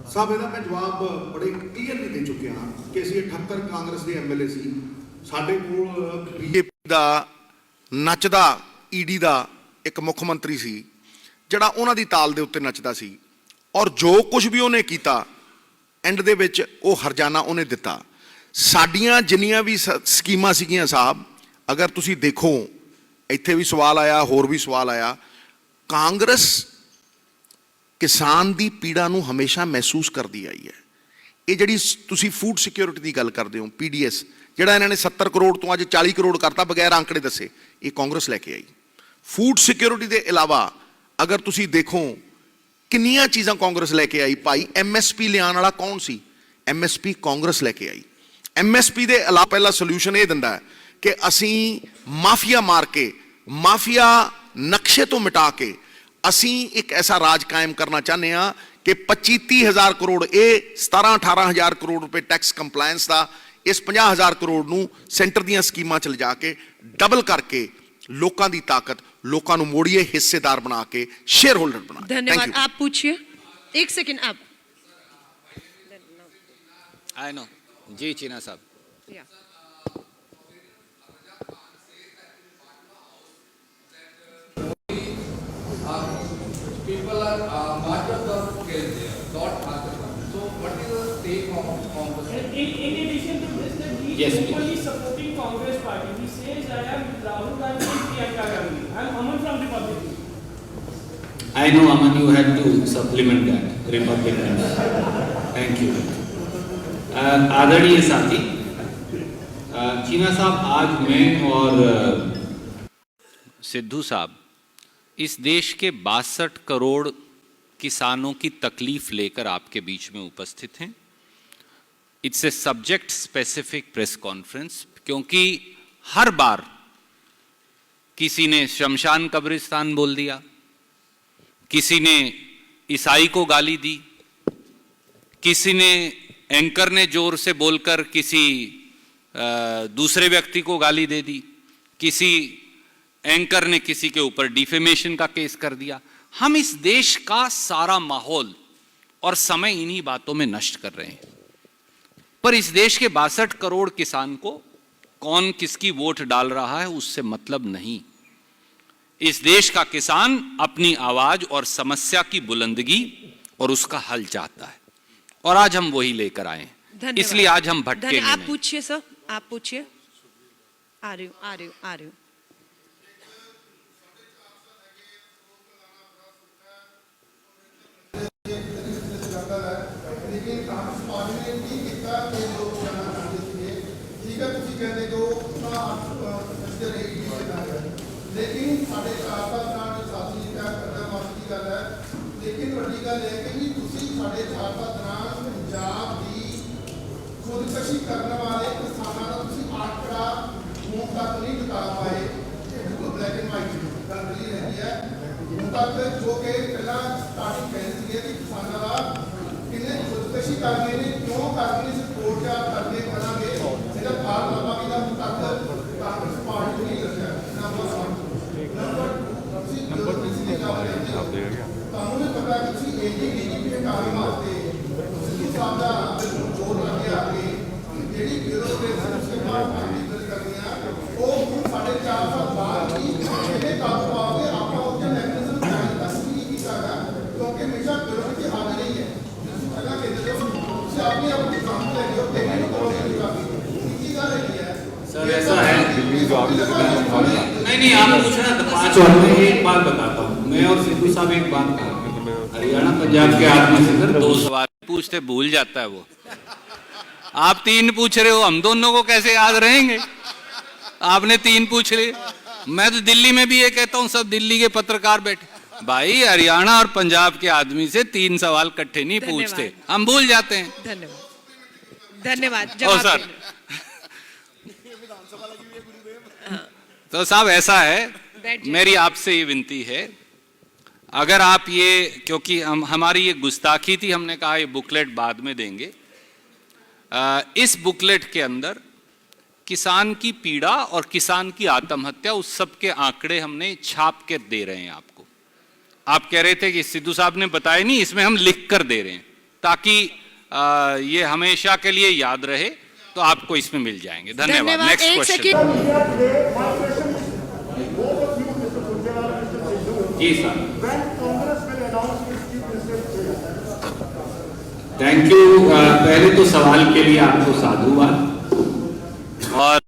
[SPEAKER 2] साहब ਇਹਦਾ ਮੈਂ ਜਵਾਬ ਬੜੇ ਕਲੀਅਰਲੀ ਦੇ ਚੁੱਕਿਆ ਹਾਂ ਕਿ ਅਸੀਂ 78 ਕਾਂਗਰਸ ਦੇ ਐਮਐਲਏ ਸੀ, ਸਾਡੇ ਕੋਲ ਬੀਜੇਪੀ ਦਾ ਨੱਚਦਾ ਈਡੀ ਦਾ ਇੱਕ ਮੁੱਖ ਮੰਤਰੀ ਸੀ ਜਿਹੜਾ ਉਹਨਾਂ ਦੀ ਤਾਲ ਦੇ ਉੱਤੇ ਨੱਚਦਾ ਸੀ, ਔਰ ਜੋ ਕੁਝ ਵੀ ਉਹਨੇ ਕੀਤਾ ਐਂਡ ਦੇ ਵਿੱਚ ਉਹ ਹਰਜਾਨਾ ਉਹਨੇ ਦਿੱਤਾ। ਸਾਡੀਆਂ ਜਿੰਨੀਆਂ ਵੀ ਸਕੀਮਾਂ ਸੀਗੀਆਂ ਸਾਹਿਬ, ਅਗਰ ਤੁਸੀਂ ਦੇਖੋ ਇੱਥੇ ਵੀ ਸਵਾਲ ਆਇਆ, ਹੋਰ ਵੀ ਸਵਾਲ ਆਇਆ, ਕਾਂਗਰਸ ਕਿਸਾਨ ਦੀ ਪੀੜਾ ਨੂੰ ਹਮੇਸ਼ਾ ਮਹਿਸੂਸ ਕਰਦੀ ਆਈ ਹੈ। ਇਹ ਜਿਹੜੀ ਤੁਸੀਂ ਫੂਡ ਸਿਕਿਉਰਿਟੀ ਦੀ ਗੱਲ ਕਰਦੇ ਹੋ, PDS, ਜਿਹੜਾ ਇਹਨਾਂ ਨੇ 70 ਕਰੋੜ ਤੋਂ ਅੱਜ 40 ਕਰੋੜ ਕਰਤਾ ਬਗੈਰ ਅੰਕੜੇ ਦੱਸੇ, ਇਹ ਕਾਂਗਰਸ ਲੈ ਕੇ ਆਈ। ਫੂਡ ਸਿਕਿਉਰਿਟੀ ਦੇ ਇਲਾਵਾ ਅਗਰ ਤੁਸੀਂ ਦੇਖੋ ਕਿੰਨੀਆਂ ਚੀਜ਼ਾਂ ਕਾਂਗਰਸ ਲੈ ਕੇ ਆਈ। ਭਾਈ MSP ਲਿਆਉਣ ਵਾਲਾ ਕੌਣ ਸੀ? MSP ਕਾਂਗਰਸ ਲੈ ਕੇ ਆਈ। MSP ਦੇ ਇਲਾਵਾ ਪਹਿਲਾ ਸੋਲੂਸ਼ਨ ਇਹ ਦਿੰਦਾ ਹੈ ਕਿ ਅਸੀਂ ਮਾਫੀਆ ਮਾਰ ਕੇ, ਮਾਫੀਆ ਨਕਸ਼ੇ ਤੋਂ ਮਿਟਾ ਕੇ ਅਸੀਂ ਇੱਕ ਐਸਾ ਰਾਜ ਕਾਇਮ ਕਰਨਾ ਚਾਹੁੰਦੇ ਹਾਂ ਕਿ 25-30 ਹਜ਼ਾਰ ਕਰੋੜ, ਇਹ 17-18 ਹਜ਼ਾਰ ਕਰੋੜ ਰੁਪਏ ਟੈਕਸ ਕੰਪਲਾਇੰਸ ਦਾ, ਇਸ 50 ਹਜ਼ਾਰ ਕਰੋੜ ਨੂੰ ਸੈਂਟਰ ਦੀਆਂ ਸਕੀਮਾਂ 'ਚ ਲਿਜਾ ਕੇ ਡਬਲ ਕਰਕੇ ਲੋਕਾਂ ਦੀ ਤਾਕਤ, ਲੋਕਾਂ ਨੂੰ ਮੋੜੀਏ, ਹਿੱਸੇਦਾਰ ਬਣਾ ਕੇ, ਸ਼ੇਅਰ ਹੋਲਡਰ ਬਣਾ ਕੇ।
[SPEAKER 3] धन्यवाद। आप पूछिए, एक सेकेंड आप।
[SPEAKER 1] आई नो जी चीना साहब।
[SPEAKER 3] Yeah.
[SPEAKER 4] People are much of the scale there, not much of them. So, what is the take of Congress?
[SPEAKER 5] In addition to this, that he
[SPEAKER 1] Yes,
[SPEAKER 5] is
[SPEAKER 1] please.
[SPEAKER 5] equally supporting Congress party. He says, I am Rahul Gandhi and Priyanka Gandhi. I am Aman from Republic.
[SPEAKER 1] I know Aman, you had to supplement that, Republicans. Thank you. आदरणीय साथी, चीना साहब, आज मैं और सिद्धू साहब इस देश के 62 करोड़ किसानों की तकलीफ लेकर आपके बीच में उपस्थित हैं। It's a subject specific press conference, क्योंकि हर बार किसी ने शमशान कब्रिस्तान बोल दिया, किसी ने ईसाई को गाली दी, किसी ने एंकर ने जोर से बोलकर किसी दूसरे व्यक्ति को गाली दे दी, किसी एंकर ने किसी के ऊपर डिफेमेशन का केस कर दिया। हम इस देश का सारा माहौल और समय इन्हीं बातों में नष्ट कर रहे हैं। पर इस देश के 62 करोड़ किसान को कौन किसकी वोट डाल रहा है उससे मतलब नहीं। इस देश का किसान अपनी आवाज और समस्या की बुलंदगी और उसका हल चाहता है, और आज हम वही लेकर आए हैं।
[SPEAKER 3] धन्यवाद।
[SPEAKER 1] इसलिए आज हम भटके
[SPEAKER 3] आप
[SPEAKER 1] नहीं।
[SPEAKER 3] पूछिए सर, आप पूछिए। आ रही हूँ।
[SPEAKER 6] लेकिन साढ़े 4 साल दौरान साथी जी क्या करना माफी की गल है, लेकिन वड्डी गल है कि जी तुसी साढ़े 4 साल दौरान पंजाब की खुदकशी करने वाले किसानों का तुसी आंकड़ा हूं तक नहीं बता पाए। बिल्कुल ब्लैक एंड वाइट गल कही रहती है हूं तक, जो कि पहला स्टार्टिंग कहती है कि किसानों का किन्ने खुदकशी करने ने, क्यों करने, सपोर्ट क्या करने करांगे, सिर्फ बाहर लगा भी हूं तक कांग्रेस पार्टी नहीं रखा। ਤੁਹਾਨੂੰ ਵੀ ਪਤਾ ਕਿ ਤੁਸੀਂ AGDP ਦੇ ਕਾਰਨ ਵਾਸਤੇ ਸਿੱਧੂ ਸਾਹਿਬ ਦਾ ਬਿਲਕੁਲ ਜੋਰ ਲਾ ਕੇ ਆ ਕੇ ਜਿਹੜੀ ਬਿਊਰੋਕ੍ਰੇਸੀ ਸਿਸਟਮਾਂ ਪਾਰਟੀ ਕਰਨੀਆਂ, ਉਹ ਹੁਣ 4.5 ਸਾਲ ਬਾਅਦ ਹੀ ਇਹਦੇ ਕੰਮ ਪਾਓਗੇ। ਆਪਾਂ ਉਹਦੇ ਮੈਕੈਨਿਜ਼ਮ ਚਾਹੀਦਾ ਸੀ ਕੀਤਾ ਗਾ, ਕਿਉਂਕਿ ਹਮੇਸ਼ਾ ਬਿਊਰੋਕ੍ਰੇਸੀ ਹਾਜ਼ਰ नहीं है। ਤੁਸੀਂ ਪਹਿਲਾਂ ਕਹਿੰਦੇ ਹੋ ਤੁਸੀਂ ਆਪਣੀ ਆਪਣੀ ਕੰਮ ਲੈ ਲਿਓ, ਤੇ ਮੈਨੂੰ ਕਰੋਗੇ ਕੀ ਗੱਲ है
[SPEAKER 1] सर ऐसा है, नहीं आप पूछना तो 5 और मैं एक बात बताता हूँ। मैं और सिद्धू साहब एक बात कहा, हरियाणा पंजाब के आदमी से सर 2 सवाल पूछते भूल जाता है वो। आप 3 पूछ रहे हो, हम दोनों को कैसे याद रहेंगे? आपने 3 पूछ लिए। मैं तो दिल्ली में भी ये कहता हूँ, सब दिल्ली के पत्रकार बैठे, भाई हरियाणा और पंजाब के आदमी से 3 सवाल इकट्ठे नहीं पूछते, हम भूल जाते हैं।
[SPEAKER 3] धन्यवाद।
[SPEAKER 1] ओ सर, तो साहब ऐसा है, मेरी आपसे ये विनती है, अगर आप ये, क्योंकि हमारी ये गुस्ताखी थी, हमने कहा ये बुकलेट बाद में देंगे। इस बुकलेट के अंदर किसान की पीड़ा और किसान की आत्महत्या, उस सब के आंकड़े हमने छाप के दे रहे हैं आपको। आप कह रहे थे कि सिद्धू साहब ने बताया नहीं, इसमें हम लिख कर दे रहे हैं ताकि ये हमेशा के लिए याद रहे, तो आपको इसमें मिल जाएंगे। धन्यवाद। Next question. जी सर, थैंक यू। पहले तो सवाल के लिए आपको साधुवाद। और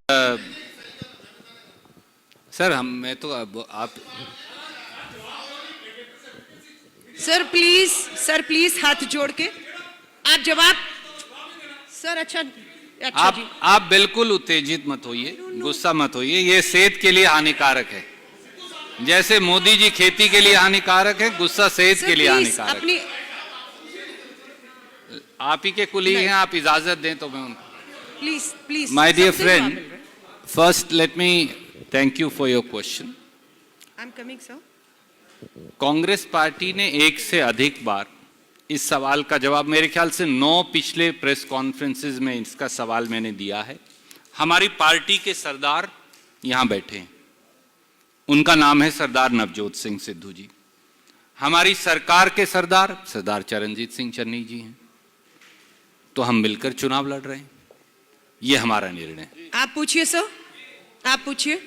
[SPEAKER 1] सर मैं तो अब आप
[SPEAKER 3] सर प्लीज हाथ जोड़ के आप जवाब। सर अच्छा जी।
[SPEAKER 1] आप बिल्कुल उत्तेजित मत होइए, गुस्सा मत होइए। ये सेहत के लिए हानिकारक है। जैसे मोदी जी खेती के लिए हानिकारक है, गुस्सा सेहत के लिए हानिकारक है।
[SPEAKER 3] अपनी
[SPEAKER 1] आप ही के कुलीग हैं, आप इजाजत दें तो मैं उनको।
[SPEAKER 3] Please
[SPEAKER 1] my dear friend, first let me thank you for your question.
[SPEAKER 3] I am coming sir.
[SPEAKER 1] Congress party ने एक से अधिक बार इस सवाल का जवाब, मेरे ख्याल से 9 पिछले प्रेस कॉन्फ्रेंसेस में इसका सवाल मैंने दिया है। हमारी पार्टी के सरदार यहां बैठे हैं, उनका नाम है सरदार नवजोत सिंह सिद्धू जी। हमारी सरकार के सरदार सरदार चरणजीत सिंह चन्नी जी हैं। तो हम मिलकर चुनाव लड़ रहे हैं, ये हमारा निर्णय है।
[SPEAKER 3] आप पूछिए सर, आप पूछिए।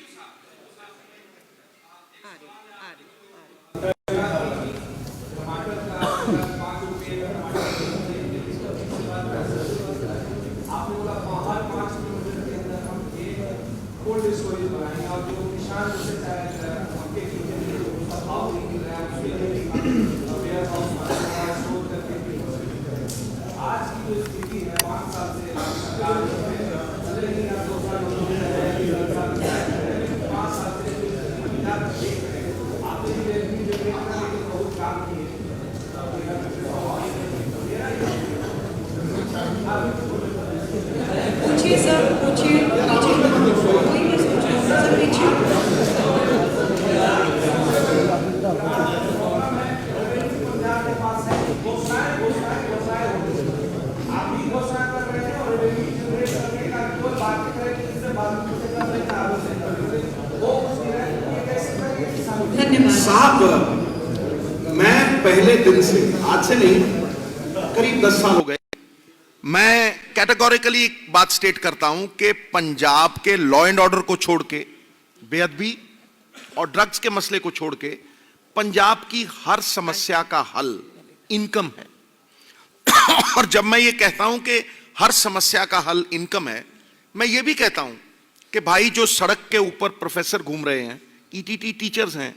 [SPEAKER 3] पूछिए सर, पूछिए। कोई नहीं सोच रहा सर, पूछिए। धन्यवाद
[SPEAKER 2] साहब, मैं पहले दिन से, आज से नहीं, करीब 10 साल हो गए, मैं कैटेगोरिकली एक बात स्टेट करता हूं कि पंजाब के लॉ एंड ऑर्डर को छोड़ के, बेअदबी और ड्रग्स के मसले को छोड़ के, पंजाब की हर समस्या का हल इनकम है। और जब मैं ये कहता हूं कि हर समस्या का हल इनकम है, मैं ये भी कहता हूं कि भाई जो सड़क के ऊपर प्रोफेसर घूम रहे हैं, ईटीटी टीचर्स हैं,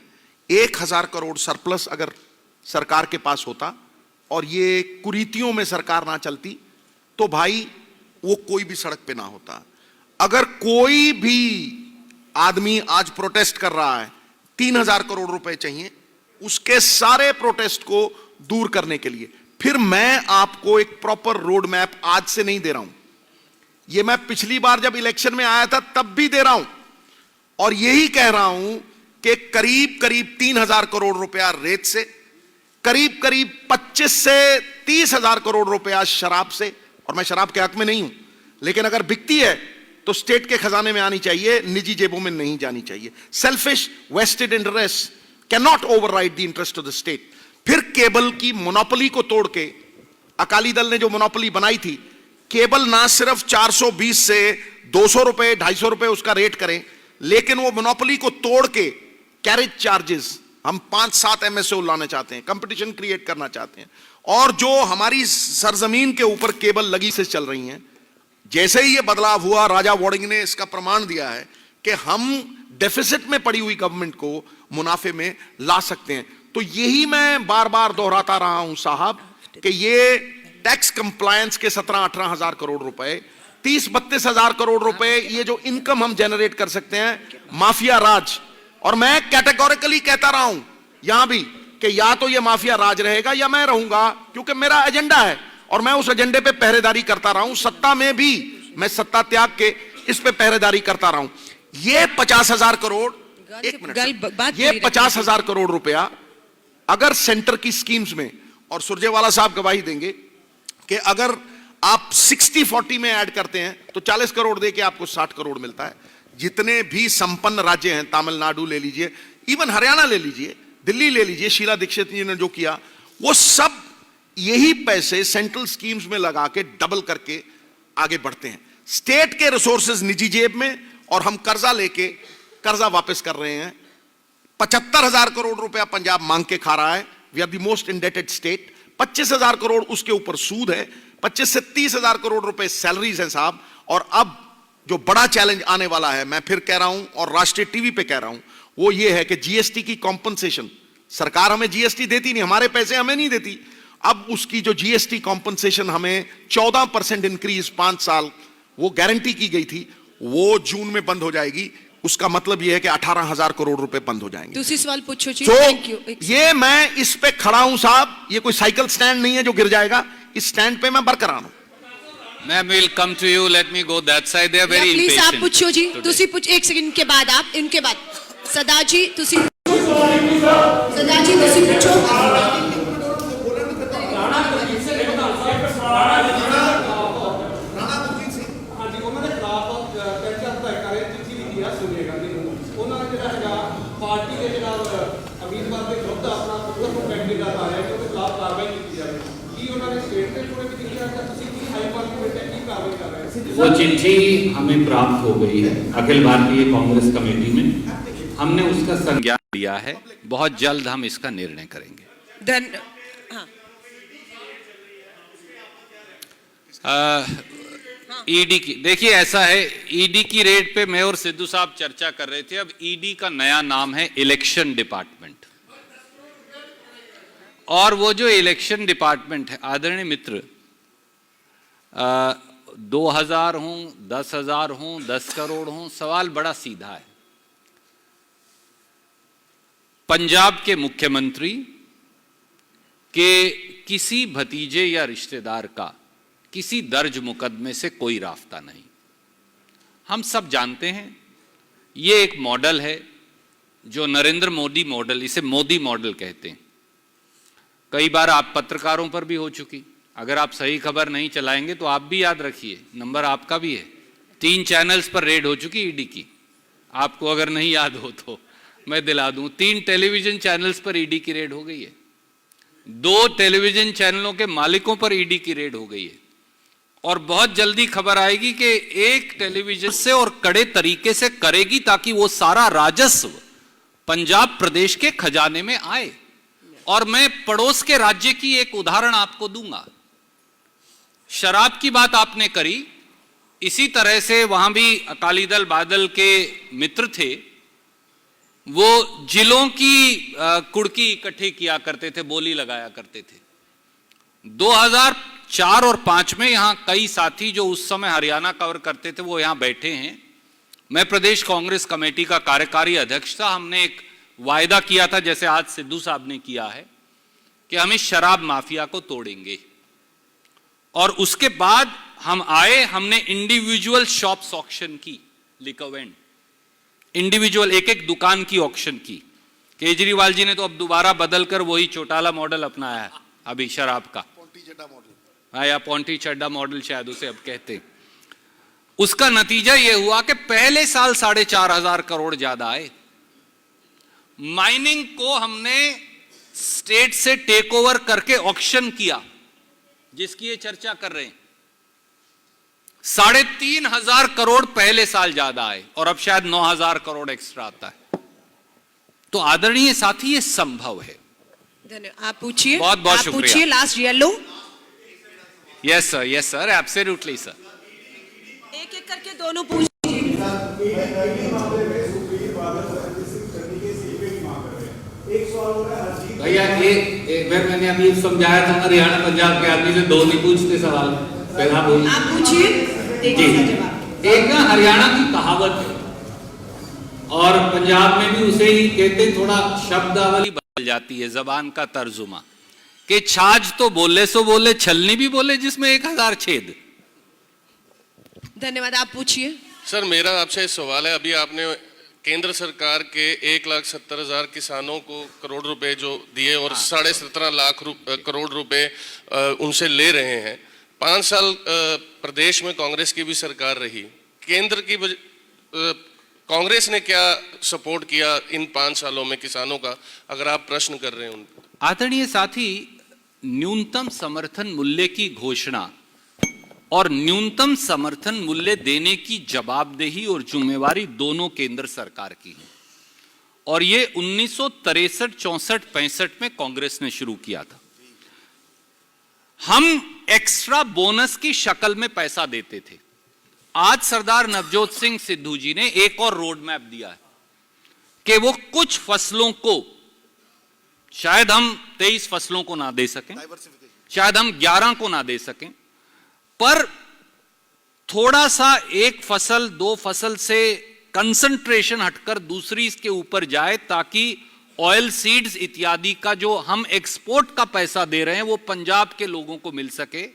[SPEAKER 2] 1000 करोड़ सरप्लस अगर सरकार के पास होता और ये कुरीतियों में सरकार ना चलती तो भाई वो कोई भी सड़क पे ना होता। अगर कोई भी आदमी आज प्रोटेस्ट कर रहा है, 3000 करोड़ रुपए चाहिए उसके सारे प्रोटेस्ट को दूर करने के लिए। फिर मैं आपको एक प्रॉपर रोड मैप आज से नहीं दे रहा हूं, ये मैं पिछली बार जब इलेक्शन में आया था तब भी दे रहा हूं, और यही कह रहा हूं कि करीब करीब 3000 करोड़ रुपया रेत से, करीब करीब 25 से 30,000 करोड़ रुपया शराब से, और मैं शराब के हक में नहीं हूं, लेकिन अगर बिकती है तो स्टेट के खजाने में आनी चाहिए, निजी जेबों में नहीं जानी चाहिए। Selfish vested interest can not override the interest of the state. फिर केबल की मोनोपोली को तोड़ के, अकाली दल ने जो मोनोपोली बनाई थी, केबल ना सिर्फ 420 से 200 रुपए 250 रुपए उसका रेट करें, लेकिन वो मोनोपोली को तोड़ के कैरेज चार्जेस हम 5-7 MSO लाना चाहते हैं, कंपटीशन क्रिएट करना चाहते हैं। और जो हमारी सरजमीन के ऊपर केबल लगी से चल रही हैं, जैसे ही ये बदलाव हुआ, राजा वार्डिंग ने इसका प्रमाण दिया है कि हम डेफिसिट में पड़ी हुई गवर्नमेंट को मुनाफे में ला सकते हैं। तो यही मैं बार बार दोहराता रहा हूं साहब कि ये टैक्स कंप्लायंस के 17-18 हजार करोड़ रुपए, 30-32 हजार करोड़ रुपए, ये जो इनकम हम जनरेट कर सकते हैं, माफिया राज। और मैं कैटेगोरिकली कहता रहा हूं यहां भी कि या तो ये माफिया राज रहेगा या मैं रहूंगा, क्योंकि मेरा एजेंडा है और मैं उस एजेंडे पे पहरेदारी करता रहा हूं। सत्ता में भी मैं सत्ता त्याग के इस पे पहरेदारी करता रहा हूं। ये 50,000 करोड़, एक मिनट, ये 50,000 करोड़ रुपया अगर सेंटर की स्कीम्स में, और सुरजेवाला साहब गवाही देंगे कि अगर आप 60-40 में ऐड करते हैं तो 40 करोड़ दे के आपको 60 करोड़ मिलता है। जितने भी संपन्न राज्य हैं, तमिलनाडु ले लीजिए, इवन हरियाणा ले लीजिए, दिल्ली ले लीजिए, शीला दीक्षित जी ने जो किया, वो सब यही पैसे सेंट्रल स्कीम्स में लगा के डबल करके आगे बढ़ते हैं। स्टेट के रिसोर्सेज निजी जेब में, और हम कर्जा लेके कर्जा वापस कर रहे हैं। 75,000 करोड़ रुपया पंजाब मांग के खा रहा है, we are the most indebted state. 25,000 crore उसके ऊपर सूद है, 25 से 30,000 करोड़ रुपए सैलरीज हैं साहब। और अब जो बड़ा चैलेंज आने वाला है, मैं फिर कह रहा हूं और राष्ट्रीय टीवी पे कह रहा हूं, वो ये है कि जीएसटी की कॉम्पनसेशन सरकार हमें जीएसटी देती नहीं, हमारे पैसे हमें नहीं देती। अब उसकी जो जीएसटी कॉम्पनसेशन हमें 14% इंक्रीज 5 साल वो गारंटी की गई थी, वो जून में बंद हो जाएगी। उसका मतलब यह है कि 18,000 करोड़ रुपए बंद हो जाएंगे।
[SPEAKER 3] दूसरी सवाल पूछो जी।
[SPEAKER 2] तो
[SPEAKER 3] थैंक यू।
[SPEAKER 2] ये मैं इस पे खड़ा हूं साहब, ये कोई साइकिल स्टैंड नहीं है जो गिर जाएगा, इस स्टैंड पे मैं बरकरार हूं।
[SPEAKER 1] Ma'am, we'll come to you. Let me go that side. They are very
[SPEAKER 3] please
[SPEAKER 1] impatient.
[SPEAKER 3] आप पूछो जी।
[SPEAKER 1] today.
[SPEAKER 3] तुसी पूछ, एक सेकंड के बाद आप, इनके बाद सदा जी तुसी, सदा जी तुसी पूछो।
[SPEAKER 4] हाँ जी, उन्होंने खिलाफ चर्चा तय करे चिट्ठी भी दिया सोनिया गांधी ਨੂੰ ਉਹਨਾਂ ਨੇ ਜਿਹੜਾ ਹੈਗਾ ਪਾਰਟੀ ਦੇ ਜਿਹੜਾ ਉਮੀਦਵਾਰ ਦੇ ਵਿਰੁੱਧ ਆਪਣਾ ਕੋਈ ਕੈਂਡੀਡੇਟ ਆ ਰਿਹਾ ਕਿ ਉਹਦੇ ਖਿਲਾਫ ਕਾਰਵਾਈ ਕੀਤੀ ਜਾਵੇ। ਕੀ ਉਹਨਾਂ ਨੇ ਸਟੇਟਮੈਂਟ ਉਹਨੇ ਵੀ ਦਿੱਤੀ ਹੈ ਕਿ ਤੁਸੀਂ ਕੀ ਹਾਈ ਪਾਰਲੀਮੈਂਟ ਹੈ ਕੀ ਕਾਰਵਾਈ ਕਰ ਰਹੇ ਹੋ?
[SPEAKER 7] वो चिट्ठी हमें प्राप्त हो गई है अखिल भारतीय कांग्रेस कमेटी में, हमने उसका
[SPEAKER 1] संज्ञान लिया है। बहुत जल्द हम इसका निर्णय करेंगे।
[SPEAKER 3] हाँ
[SPEAKER 1] ईडी की देखिए, ऐसा है, ईडी की रेड पे मैं और सिद्धू साहब चर्चा कर रहे थे। अब ईडी का नया नाम है इलेक्शन डिपार्टमेंट, और वो जो इलेक्शन डिपार्टमेंट है, आदरणीय मित्र, 2000 हों, 10,000 हों, 10 करोड़ हों, सवाल बड़ा सीधा है। पंजाब के मुख्यमंत्री के किसी भतीजे या रिश्तेदार का किसी दर्ज मुकदमे से कोई राफ्ता नहीं। हम सब जानते हैं ये एक मॉडल है जो नरेंद्र मोदी मॉडल, इसे मोदी मॉडल कहते हैं। कई बार आप पत्रकारों पर भी हो चुकी। अगर आप सही खबर नहीं चलाएंगे तो आप भी याद रखिए, नंबर आपका भी है। 3 चैनल्स पर रेड हो चुकी ईडी की, आपको अगर नहीं याद हो तो मैं दिला दूं। 3 टेलीविजन चैनल्स पर ईडी की रेड हो गई है। 2 टेलीविजन चैनलों के मालिकों पर ईडी की रेड हो गई है, और बहुत जल्दी खबर आएगी कि एक टेलीविजन से और कड़े तरीके से करेगी ताकि वो सारा राजस्व पंजाब प्रदेश के खजाने में आए। और मैं पड़ोस के राज्य की एक उदाहरण आपको दूंगा। शराब की बात आपने करी, इसी तरह से वहां भी अकाली दल बादल के मित्र थे, वो जिलों की कुड़की इकट्ठी किया करते थे, बोली लगाया करते थे। 2004 और 5 में यहां कई साथी जो उस समय हरियाणा कवर करते थे वो यहां बैठे हैं। मैं प्रदेश कांग्रेस कमेटी का कार्यकारी अध्यक्ष था। हमने एक वायदा किया था, जैसे आज सिद्धू साहब ने किया है, कि हम इस शराब माफिया को तोड़ेंगे। और उसके बाद हम आए, हमने इंडिविजुअल शॉप्स ऑक्शन की, लिकवेंड इंडिविजुअल एक दुकान की ऑक्शन की। केजरीवाल जी ने तो अब दोबारा बदलकर वही चौटाला मॉडल अपनाया है अभी शराब का, हाँ, या पोंटी चड्डा मॉडल शायद उसे अब कहते। उसका नतीजा यह हुआ कि पहले साल 4,500 करोड़ ज्यादा आए। माइनिंग को हमने स्टेट से टेक ओवर करके ऑक्शन किया, जिसकी ये चर्चा कर रहे हैं। 3,500 करोड़ पहले साल ज्यादा आए, और अब शायद 9,000 करोड़ एक्स्ट्रा आता है। तो आदरणीय साथी, ये संभव है।
[SPEAKER 3] धन्यवाद। आप पूछिए।
[SPEAKER 1] बहुत बहुत
[SPEAKER 3] आप
[SPEAKER 1] शुक्रिया।
[SPEAKER 3] पूछिए। Last yellow.
[SPEAKER 1] Yes sir, absolutely sir.
[SPEAKER 3] एक एक करके दोनों पूछ।
[SPEAKER 7] भैया एक बार मैंने अभी समझाया था, हरियाणा पंजाब के आदमी से 2 नहीं पूछते सवाल, फिर आप बोलिए।
[SPEAKER 3] आप पूछिए।
[SPEAKER 7] जी, एक ना हरियाणा की कहावत है, और पंजाब में भी उसे ही कहते, थोड़ा शब्दावली
[SPEAKER 1] बदल जाती है, जबान का तर्जुमा, कि छाछ तो बोले सो बोले, छलनी भी बोले जिसमें 1000 छेद।
[SPEAKER 3] धन्यवाद। आप पूछिए।
[SPEAKER 8] सर, मेरा आपसे सवाल है, अभी आपने केंद्र सरकार के 1,70,000 किसानों को करोड़ रुपए जो दिए और 17.5 लाख करोड़ रुपए उनसे ले रहे हैं। 5 साल प्रदेश में कांग्रेस की भी सरकार रही, केंद्र की कांग्रेस ने क्या सपोर्ट किया इन 5 सालों में किसानों का, अगर आप प्रश्न कर रहे हैं उनको?
[SPEAKER 1] आदरणीय साथी, न्यूनतम समर्थन मूल्य की घोषणा और न्यूनतम समर्थन मूल्य देने की जवाबदेही और जिम्मेवारी दोनों केंद्र सरकार की है, और ये 1963, 64, 65 में कांग्रेस ने शुरू किया था। हम एक्स्ट्रा बोनस की शक्ल में पैसा देते थे। आज सरदार नवजोत सिंह सिद्धू जी ने एक और रोड मैप दिया है कि वो कुछ फसलों को शायद हम 23 फसलों को ना दे सकें, शायद हम 11 को ना दे सकें, पर थोड़ा सा एक फसल दो फसल से कंसंट्रेशन हटकर दूसरी इसके ऊपर जाए, ताकि ऑयल सीड्स इत्यादि का जो हम एक्सपोर्ट का पैसा दे रहे हैं वो पंजाब के लोगों को मिल सके।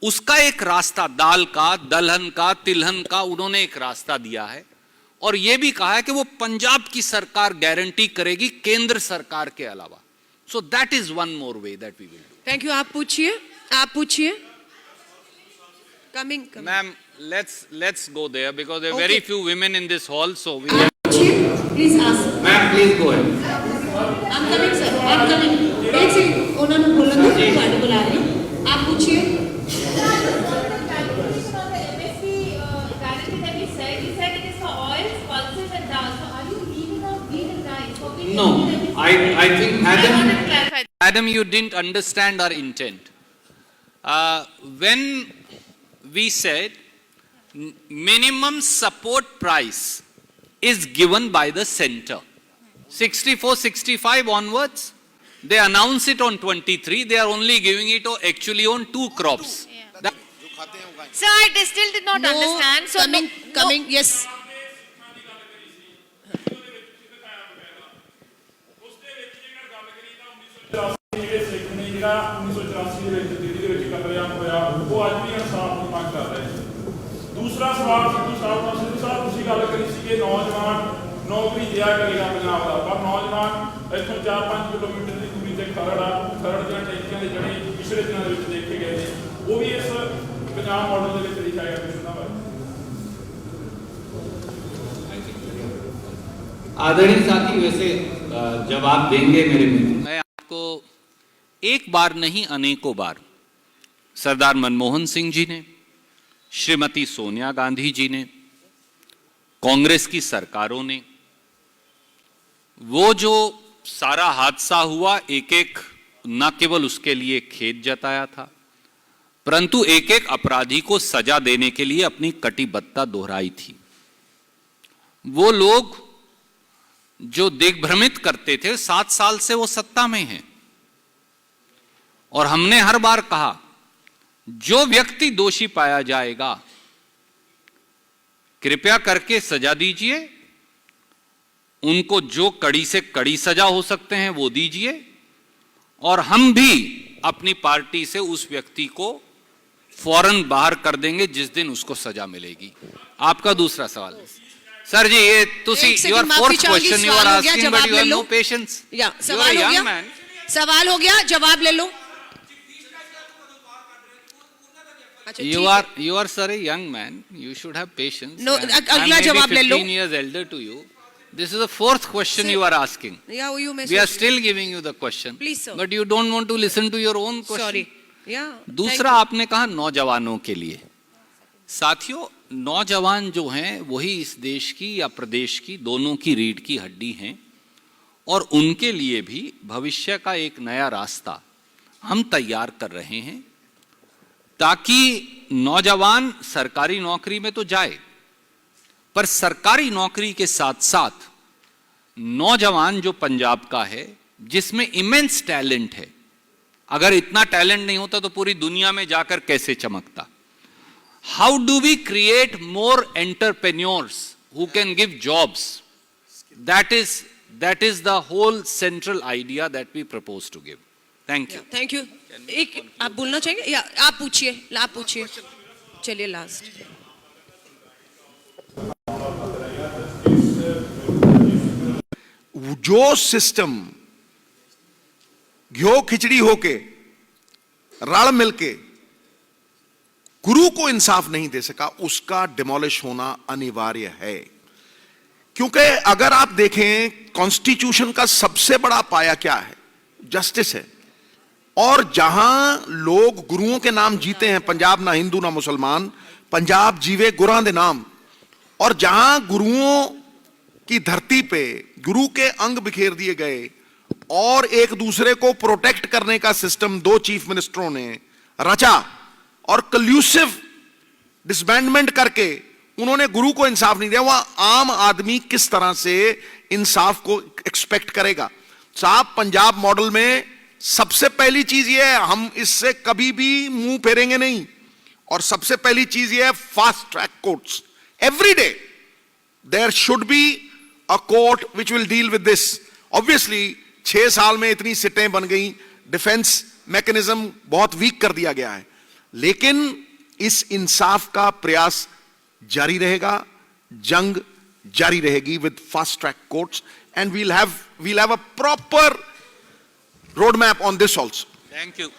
[SPEAKER 1] उसका एक रास्ता, दाल का, दलहन का, तिलहन का, उन्होंने एक रास्ता दिया है और यह भी कहा है कि वो पंजाब की सरकार गारंटी करेगी केंद्र सरकार के अलावा। So that is one more way that we will do.
[SPEAKER 3] Thank you. आप पूछिए। Coming
[SPEAKER 1] ma'am, let's go there because there are very few women in this hall, so we
[SPEAKER 3] please ask.
[SPEAKER 7] Ma'am please go ahead.
[SPEAKER 3] I'm coming, sir. I'm coming. एक second, उन्होंने बोला था कि मैं बुला रही हूँ। आप पूछिए।
[SPEAKER 7] No, I think
[SPEAKER 1] Madam, you didn't understand our intent. When we said minimum support price is given by the center, 64, 65 onwards, they announce it on 23, they are only giving it actually on 2 crops. That-
[SPEAKER 9] Sir, I still did not understand. So
[SPEAKER 3] coming, yes.
[SPEAKER 5] ਜਿਹੜੇ ਸਿੱਖ ਨੇ ਜਿਹੜਾ 1984 ਦੇ ਵਿੱਚ ਦਿੱਲੀ ਦੇ ਵਿੱਚ ਕਤਲੇਆਮ ਹੋਇਆ, ਉਹ ਅੱਜ ਵੀ ਇਨਸਾਫ ਦੀ ਮੰਗ ਕਰ ਰਹੇ ਨੇ। ਦੂਸਰਾ ਸਵਾਲ ਸਿੱਧੂ ਸਾਹਿਬ ਤੁਸੀਂ ਗੱਲ ਕਰੀ ਸੀ ਕਿ ਨੌਜਵਾਨ ਨੌਕਰੀ ਦਿਆ ਕਰੇਗਾ ਪੰਜਾਬ ਦਾ, ਪਰ ਨੌਜਵਾਨ ਇੱਥੋਂ 4-5 ਕਿਲੋਮੀਟਰ ਦੀ ਦੂਰੀ ਤੇ ਖਰੜ ਦੀਆਂ ਟੈਂਕੀਆਂ ਦੇ ਜਿਹੜੇ ਪਿਛਲੇ ਦਿਨਾਂ ਦੇ ਵਿੱਚ ਦੇਖੇ ਗਏ ਨੇ, ਉਹ ਵੀ ਇਸ ਪੰਜਾਬ ਮਾਡਲ ਦੇ ਵਿੱਚ ਲਿਖਿਆ ਗਿਆ ਕੁਝ ਉਹਨਾਂ ਬਾਰੇ।
[SPEAKER 7] आदरणीय साथी, वैसे जवाब देंगे मेरे मित्र।
[SPEAKER 1] मैं आपको एक बार नहीं अनेकों बार सरदार मनमोहन सिंह जी ने, श्रीमती सोनिया गांधी जी ने, कांग्रेस की सरकारों ने वो जो सारा हादसा हुआ, एक एक न केवल उसके लिए खेद जताया था, परंतु एक एक अपराधी को सजा देने के लिए अपनी कटिबद्धता दोहराई थी। वो लोग जो दिग्भ्रमित करते थे, 7 साल से वो सत्ता में हैं और हमने हर बार कहा जो व्यक्ति दोषी पाया जाएगा कृपया करके सजा दीजिए, उनको जो कड़ी से कड़ी सजा हो सकते हैं वो दीजिए, और हम भी अपनी पार्टी से उस व्यक्ति को फौरन बाहर कर देंगे जिस दिन उसको सजा मिलेगी। आपका दूसरा सवाल सर जी, ये तुसी your fourth question you are asking but you have no patience.
[SPEAKER 3] या सवाल हो गया, सवाल हो गया, जवाब ले लो।
[SPEAKER 1] You are sir a young man, you should have patience।
[SPEAKER 3] No, अगला जवाब ले लो।
[SPEAKER 1] 15 years elder to you, this is the fourth question you are asking।
[SPEAKER 3] Yeah, you may।
[SPEAKER 1] We are still giving you the question,
[SPEAKER 3] Please, sir।
[SPEAKER 1] but you don't want to listen to your own question।
[SPEAKER 3] Sorry। Yeah।
[SPEAKER 1] दूसरा आपने कहा नौजवानों के लिए। साथियों, नौजवान जो हैं वही इस देश की या प्रदेश की दोनों की रीढ़ की हड्डी हैं और उनके लिए भी भविष्य का एक नया रास्ता हम तैयार कर रहे हैं, ताकि नौजवान सरकारी नौकरी में तो जाए, पर सरकारी नौकरी के साथ साथ नौजवान जो पंजाब का है जिसमें इमेंस टैलेंट है, अगर इतना टैलेंट नहीं होता तो पूरी दुनिया में जाकर कैसे चमकता। How do we create more entrepreneurs who can give jobs? That is the whole central idea that we propose to give। Thank you।
[SPEAKER 3] Thank you. एक आप बोलना चाहेंगे या आप पूछिए। चलिए लास्ट।
[SPEAKER 2] जो सिस्टम घ्यो खिचड़ी होके रल मिलके गुरु को इंसाफ नहीं दे सका, उसका डिमोलिश होना अनिवार्य है। क्योंकि अगर आप देखें कॉन्स्टिट्यूशन का सबसे बड़ा पाया क्या है, जस्टिस है, और जहां लोग गुरुओं के नाम जीते हैं, पंजाब ना हिंदू ना मुसलमान, पंजाब जीवे गुरां दे नाम, और जहां गुरुओं की धरती पे गुरु के अंग बिखेर दिए गए और एक दूसरे को प्रोटेक्ट करने का सिस्टम 2 चीफ मिनिस्टरों ने रचा और कल्यूसिव डिसबैंडमेंट करके उन्होंने गुरु को इंसाफ नहीं दिया, वहां आम आदमी किस तरह से इंसाफ को एक्सपेक्ट करेगा। साहब पंजाब मॉडल में सबसे पहली चीज यह है, हम इससे कभी भी मुंह फेरेंगे नहीं, और सबसे पहली चीज यह है fast track courts. Every day there should be a court which will deal with this. Obviously 6 साल में इतनी सीटें बन गई, डिफेंस मैकेनिज्म बहुत वीक कर दिया गया है, लेकिन इस इंसाफ का प्रयास जारी रहेगा, जंग जारी रहेगी with fast track courts, and we'll have a proper roadmap on this also.
[SPEAKER 7] Thank you.